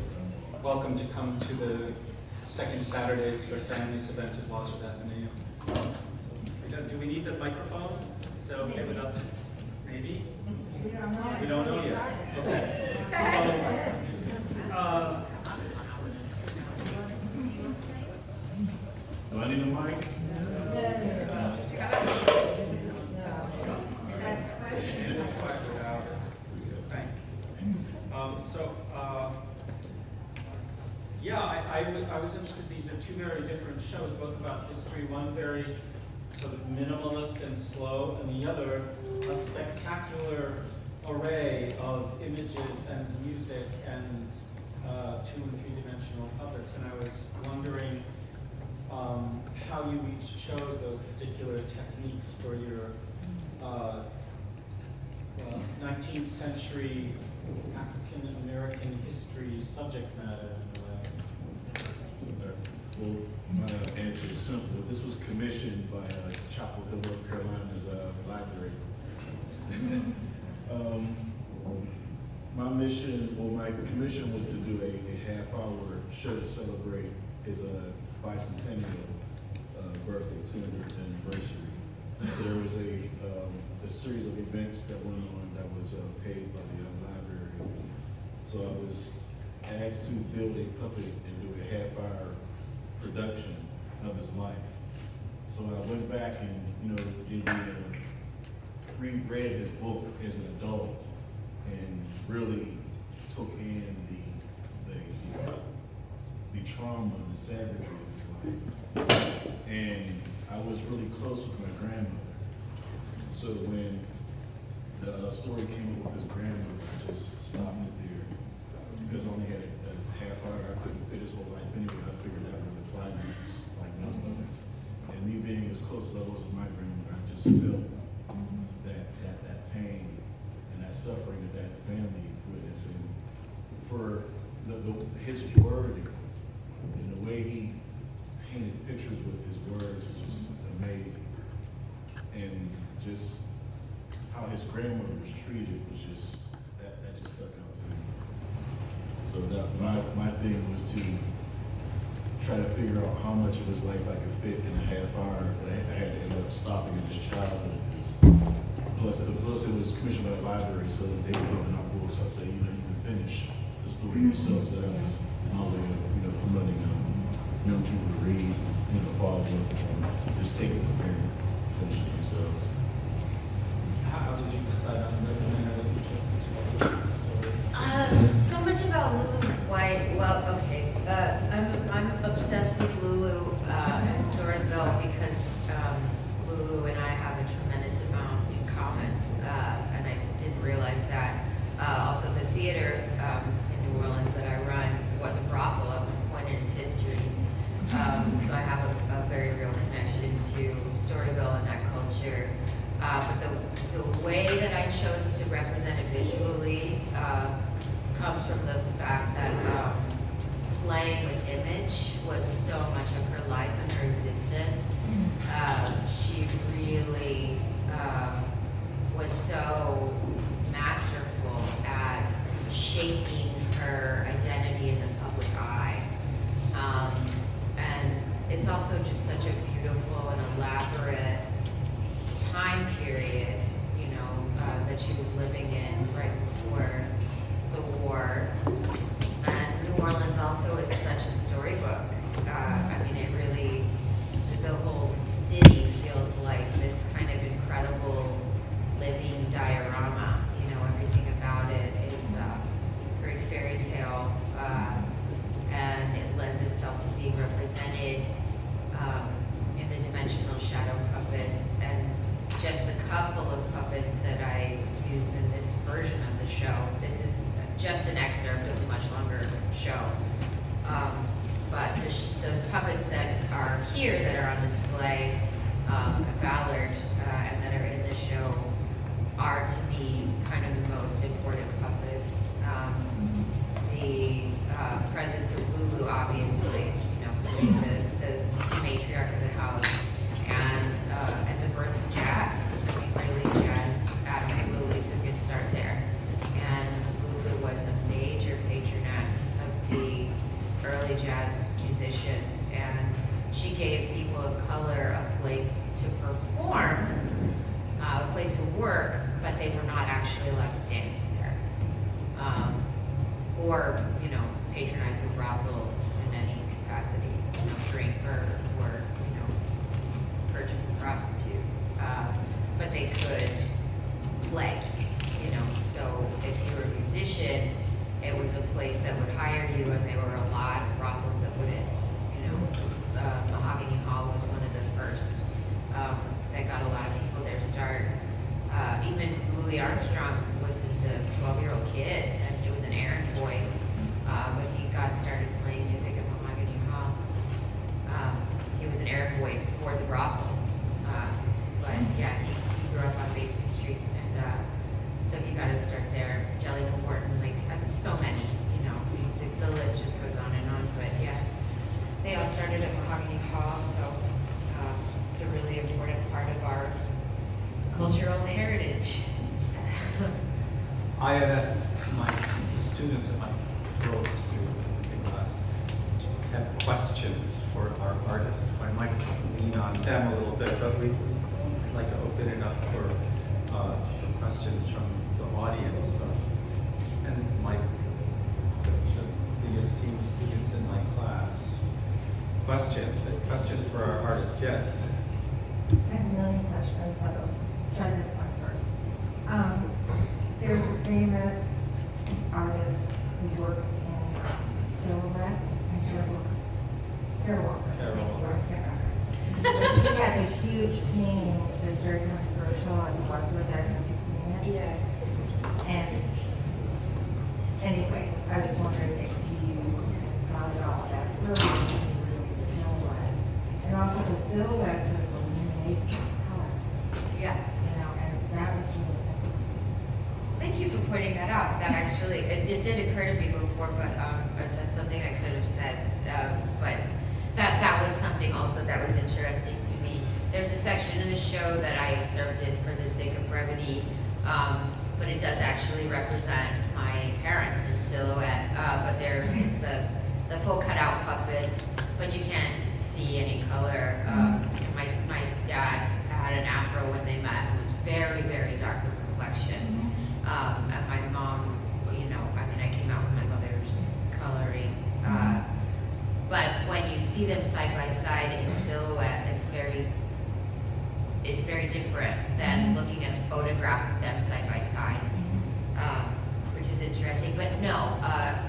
welcome to come to the second Saturdays for Families event at Wadsworth Athenaeum. Do we need the microphone? Is that okay without? Maybe? We don't know yet. Okay. So, do I need a mic? I was interested, these are two very different shows, both about history, one very sort of minimalist and slow, and the other a spectacular array of images and music and 2- and 3-dimensional puppets. And I was wondering how you each chose those particular techniques for your 19th century African American history subject matter. Well, my answer is simple. This was commissioned by Chapel Hill, North Carolina's library. My mission, well, my commission was to do a half-hour show to celebrate his bicentennial birthday, 200th anniversary. So there was a series of events that went on that was paid by the library. So I was asked to build a puppet and do a half-hour production of his life. So I went back and, reread his book as an adult and really took in the trauma and the savagery of his life. And I was really close with my grandmother. So when the story came up with his grandmother, I just stopped it there. Because I only had a half hour, I couldn't fit his whole life anyway. I figured that was a climax like no other. And me being as close as I was with my grandmother, I just felt that pain and that suffering that that family witnessed. And for his wording and the way he painted pictures with his words was just amazing. And just how his grandmother was treated was just, that just stuck out to me. So that my thing was to try to figure out how much of his life I could fit in a half hour, but I had to end up stopping in his childhood. Plus it was commissioned by the library, so they would open up books. I said, you can finish the story yourself. So that was my way of promoting young people to read, follow up, just take it from there and finish it yourself. How did you decide on the manner that you chose to tell the story? So much about Lulu White. Well, okay. I'm obsessed with Lulu and Storyville because Lulu and I have a tremendous amount in common, and I didn't realize that. Also, the theater in New Orleans that I run was a brothel at one point in its history, so I have a very real connection to Storyville and that culture. But the way that I chose to represent it visually comes from the fact that playing with image was so much of her life and her existence. She really was so masterful at shaping her identity in the public eye. And it's also just such a beautiful and elaborate time period, that she was living in right before the war. And New Orleans also is such a storybook. It really, the whole city feels like this kind of incredible living diorama. Everything about it is very fairy tale, and it lends itself to being represented in the dimensional shadow puppets. And just the couple of puppets that I use in this version of the show. This is just an excerpt of a much longer show. But the puppets that are here, that are on display at Ballard, and that are in actually allowed to dance there. Or, you know, patronize the brothel in any capacity, you know, drink or you know, purchase a prostitute. But they could play, you know, so if you were a musician, it was a place that would hire you, and there were a lot of brothels that wouldn't, you know. Mahogany Hall was one of the first that got a lot of people their start. Even Louis Armstrong was this 12-year-old kid, and he was an errand boy, but he got started playing music at Mahogany Hall. He was an errand boy for the brothel, but yeah, he grew up on Basin Street, and so he got his start there. Jelly Morton, like so many, you know, the list just goes on and on, but yeah, they all started at Mahogany Hall, so it's a really important part of our cultural heritage. I had asked the students at my girl student class to have questions for our artists. I might lean on them a little bit, but we'd like to open it up for questions from the audience. And the esteemed students in my class. Questions for our artists, yes. I have a million questions, but I'll try this one first. There's a famous artist who works in silhouettes, and she has a Kara Walker. She has a huge painting that's very controversial, and was with her, if you've seen it. Yeah. And anyway, I was wondering if you saw it all that really silhouettes, and also the silhouettes of illuminate color. Yeah. You know, and that was really interesting. Thank you for pointing that out. That actually, it did occur to me before, but that's something I could have said. But that was something also that was interesting to me. There's a section in the show that I excerpted for the sake of brevity, but it does actually represent my parents in silhouette. But it's the full cutout puppets, but you can't see any color. My dad had an afro when they met. It was very, very dark of complexion. And my mom, you know, I mean, I came out with my mother's coloring. But when you see them side by side in silhouette, it's very different than looking at a photograph of them side by side, which is interesting. But no,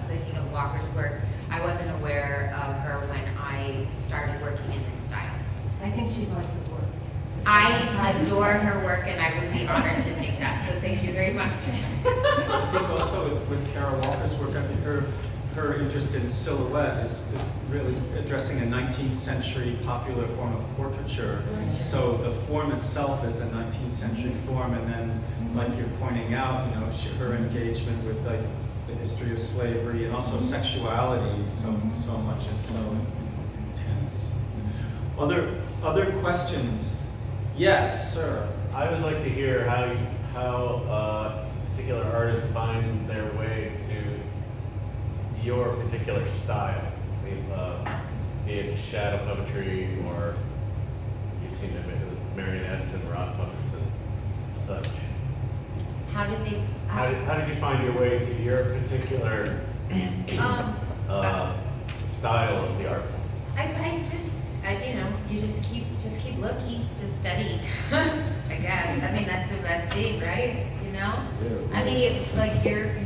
thinking of Walker's work, I wasn't aware of her when I started working in this style. I think she'd like the work. I adore her work, and I would be honored to think that, so thank you very much. I think also with Kara Walker's work, I think her interest in silhouette is really addressing a 19th century popular form of portraiture. So the form itself is the 19th century form, and then, like you're pointing out, you know, her engagement with like the history of slavery and also sexuality, so much is so intense. Other questions? Yes, sir. I would like to hear how particular artists find their way to your particular style, be it shadow puppetry or you've seen marionettes and rock puppets and such. How did they? How did you find your way to your particular style of the art? You know, you just keep looking, just study. I guess. I mean, that's the best thing, right? You know. Yeah. I mean,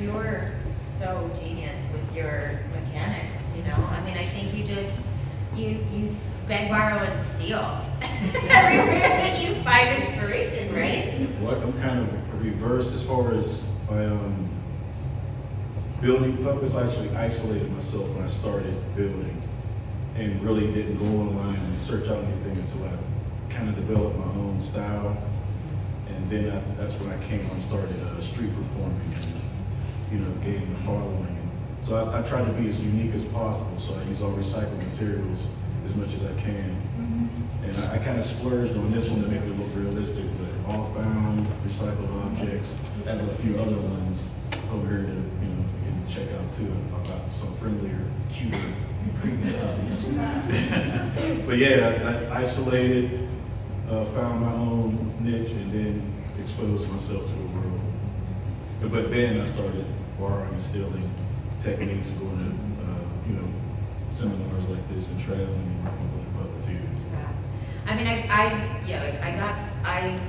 you're so genius with your mechanics. You know. I mean, I think you beg, borrow, and steal everywhere that you find inspiration, right? What I'm kind of reverse as far as my building puppets. I actually isolated myself when I started building, and really didn't go online and search out anything until I kind of developed my own style. And then that's when I came on and started street performing and, you know, getting the following. And so I try to be as unique as possible, so I use all recycled materials as much as I can. And I kind of splurged on this one to make it look realistic, but all found recycled objects. I have a few other ones over here that, you know, you can check out too, about some friendlier, cuter, creepy topics. But yeah, I isolated, found my own niche, and then exposed myself to the world. But then I started borrowing and stealing techniques, going to, seminars like this and traveling and working with other puppeteers. Yeah. I mean, I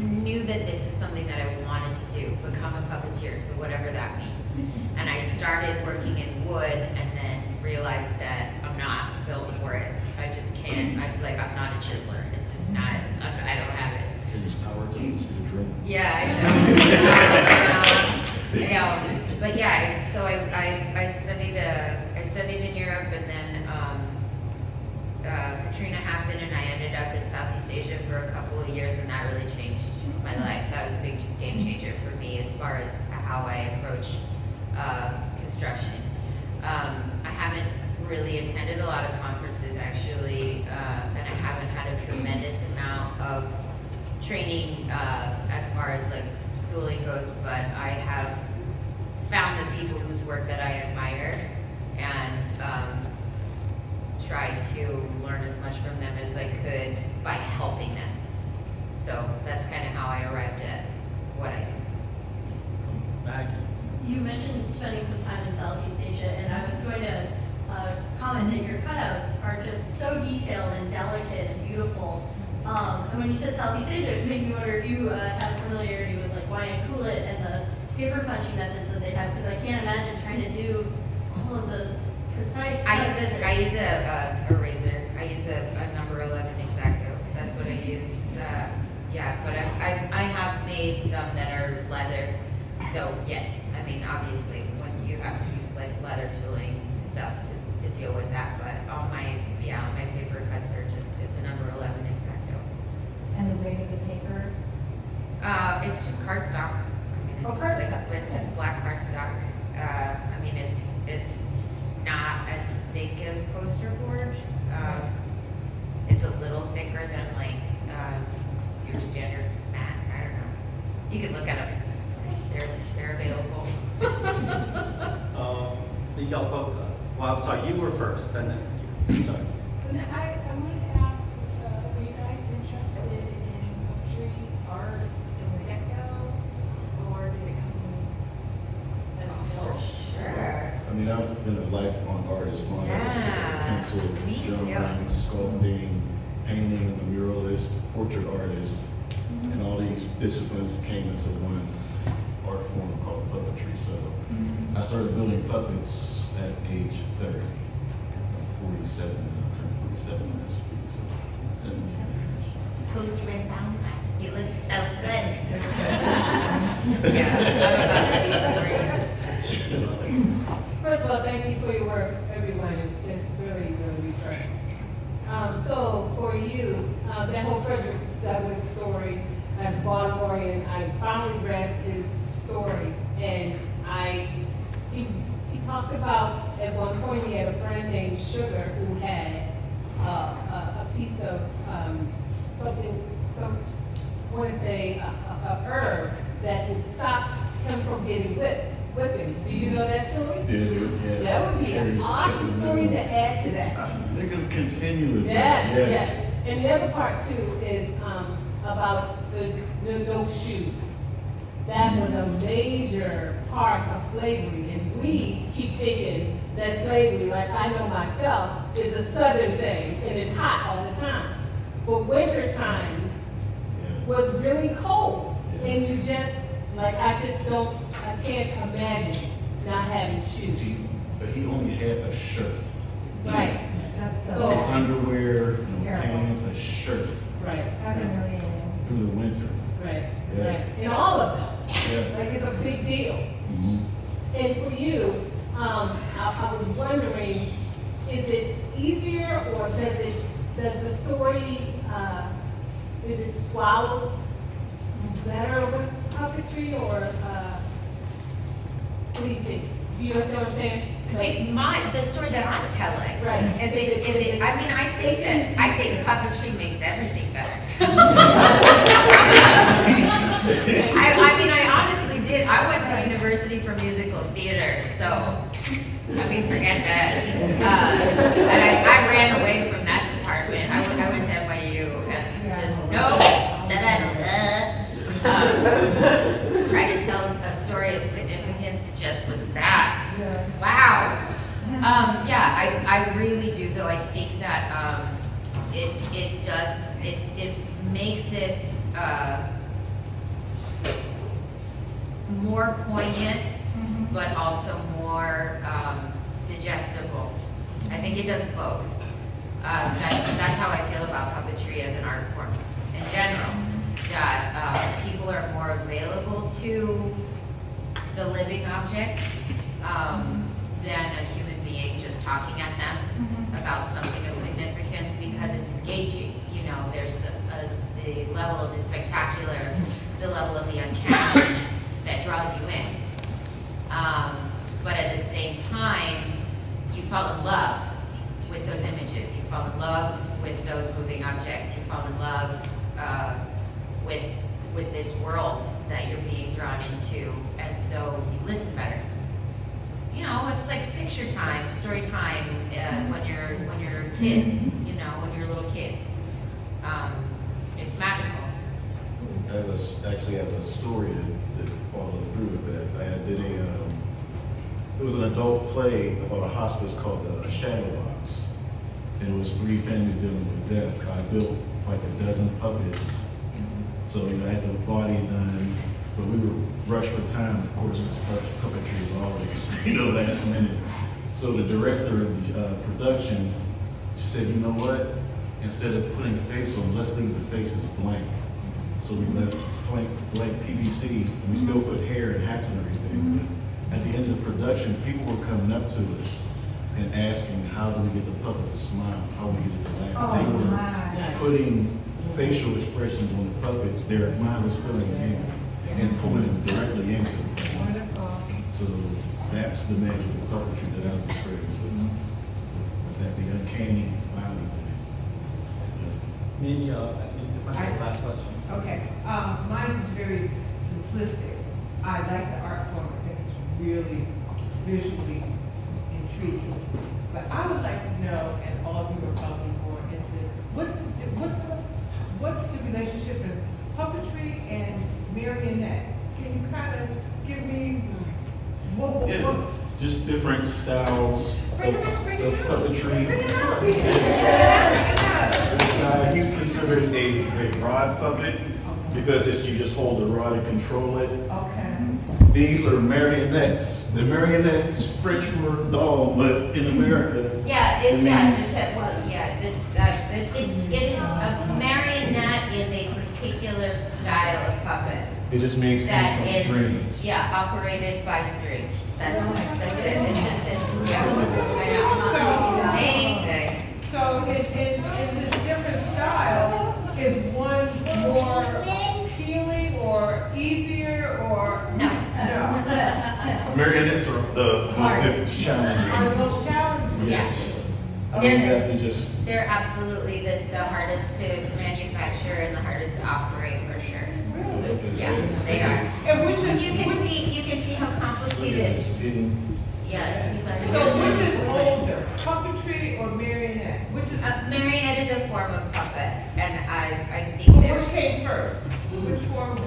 knew that this was something that I wanted to do, become a puppeteer, so whatever that means. And I started working in wood and then realized that I'm not built for it. I just can't, I'm not a chiseler. It's just not, I don't have it. It's power tools, your dream. Yeah, I know. But yeah, so I studied in Europe, and then Katrina happened, and I ended up in Southeast Asia for a couple of years, and that really changed my life. That was a big game changer for me as far as how I approach construction. I haven't really attended a lot of conferences actually, and I haven't had a tremendous amount of training as far as like schooling goes, but I have found the people whose work that I admire and tried to learn as much from them as I could by helping them. So that's kind of how I arrived at what I do. Maggie. You mentioned spending some time in Southeast Asia, and I was going to comment that your cutouts are just so detailed and delicate and beautiful. And when you said Southeast Asia, it made me wonder if you have familiarity with like Wayang Kulit and the paper punching methods that they have, because I can't imagine trying to do all of those precise. I use a razor. I use a number 11 X-Acto. That's what I use. Yeah, but I have made some that are leather. So yes, I mean obviously when you have to use like leather tooling stuff to deal with that, but all my paper cuts are just, it's a number 11 X-Acto. And the weight of the paper? It's just cardstock. I mean, it's just black cardstock. I mean, it's not as thick as poster board. It's a little thicker than like your standard mat. I don't know. You can look at them. They're available. Well, I'm sorry, you were first, then you. Sorry. I wanted to ask, were you guys interested in puppetry art from the get-go, or did it come as Oh, sure. I mean, I've been a lifelong artist, pencil, me too. drawing, sculpting, painting, a muralist, portrait artist, and all these disciplines came into one art form called puppetry. So I started building puppets at age 30. I'm 47, I turned 47 last week, so 17 years. Who's your down? You look so good. Yeah, I'm about to be 40. First of all, thank you for your work, everyone. It's really, really refreshing. So for you, that whole Frederick Douglass story, as Baltimorian, I finally read his story, and he talked about at one point he had a friend named Sugar who had a piece of I want to say a herb that would stop him from getting whipping. Do you know that story? Yeah. That would be an awesome story to add to that. They're going to continue with Yes, that. yes. And the other part too is about the no shoes. That was a major part of slavery, and we keep thinking that slavery, like I know myself, is a southern thing and it's hot all the time. But winter time was really cold, and you just like I can't imagine not having shoes. But he only had a shirt. Right. That's So- No underwear, no Terrible. pants, a shirt Right. through the winter. Right. Yeah. Right. And all of them. Yeah. Like it's a big deal. Mhm. And for you, I was wondering, is it easier or does the story, is it swallowed better with puppetry or, what do you think? Do you understand what I'm saying? The story that I'm telling. Right. Is it, I mean, I think puppetry makes everything better. I mean, I honestly did. I went to university for musical theater, so, I mean, forget that. And I ran away from that department. I went to NYU and just, no, da-da-da-da. Tried to just with that. Wow. Yeah, I really do though. I think that it makes it more poignant, but also more digestible. I think it does both. That's how I feel about puppetry as an art form in general. That people are more available to the living object than a human being just talking at them about something of significance, because it's engaging. You know, there's the level of the spectacular, the level of the uncanny that draws you in. But at the same time, you fall in love with those images. You fall in love with those moving objects. You fall in love with this world that you're being drawn into, and so you listen better. You know, it's like picture time, story time when you're a kid. You know, when you're a little kid, it's magical. I actually have a story that followed through with that. I did it was an adult play about a hospice called a Shadow Box, and it was 3 families dealing with death. I built like a dozen puppets. So, you know, I had the body done, but we were rushed for time, of course, because puppetry is always, you know, last minute. So the director of the production, she said, you know what? Instead of putting face on, let's leave the faces blank. So we left blank PVC, and we still put hair and hats and everything. But at the end of the production, people were coming up to us and asking, how do we get the puppet to smile? How do we get it to laugh? They were putting facial expressions on the puppets, their mind was filling in and pulling them directly into them. So that's the magic of puppetry that I'm experienced with. That the uncanny, violent. Maybe last question. Okay, mine is very simplistic. I like the art form. I think it's really visually intriguing. But I would like to know, and all of you are probably more into, what's the relationship in puppetry and marionette? Can you kind of give me what? Just different styles of puppetry. He's considered a rod puppet because you just hold the rod and control it. Okay. These are marionettes. The marionettes, French for doll, but in America. A marionette is a particular style of puppet. It just means that is strings. Operated by strings. That's it. It's just it. Yeah. I know. It's amazing. So in this different style, is one more appealing or easier or no? Marionettes are the most challenging. Are the most challenging? Yes. They're absolutely the hardest to manufacture and the hardest to operate for sure. Really? Yeah, they are. And which is you can see how complicated. Yeah. So which is older, puppetry or marionette? Which is marionette is a form of puppet, and I think that which came first? Which form?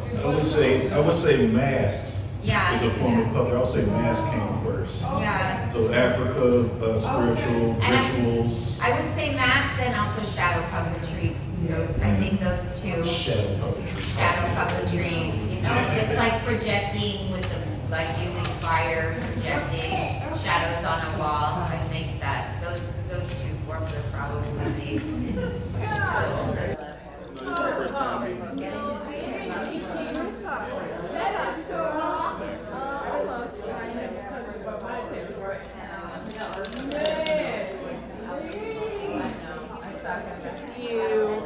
I would say masks. Yeah. Is a form of puppet. I would say masks came first. Yeah. So Africa, spiritual rituals. I would say masks and also shadow puppetry. I think those two. Shadow puppetry. Shadow puppetry. You know, it's like projecting with like using fire, projecting shadows on a wall. I think that those two forms are probably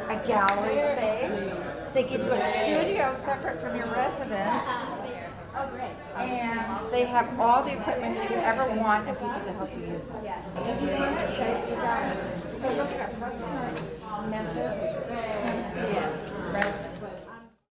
a gallery space. They give you a studio separate from your residence. And they have all the equipment you could ever want and people to help you use it. So look at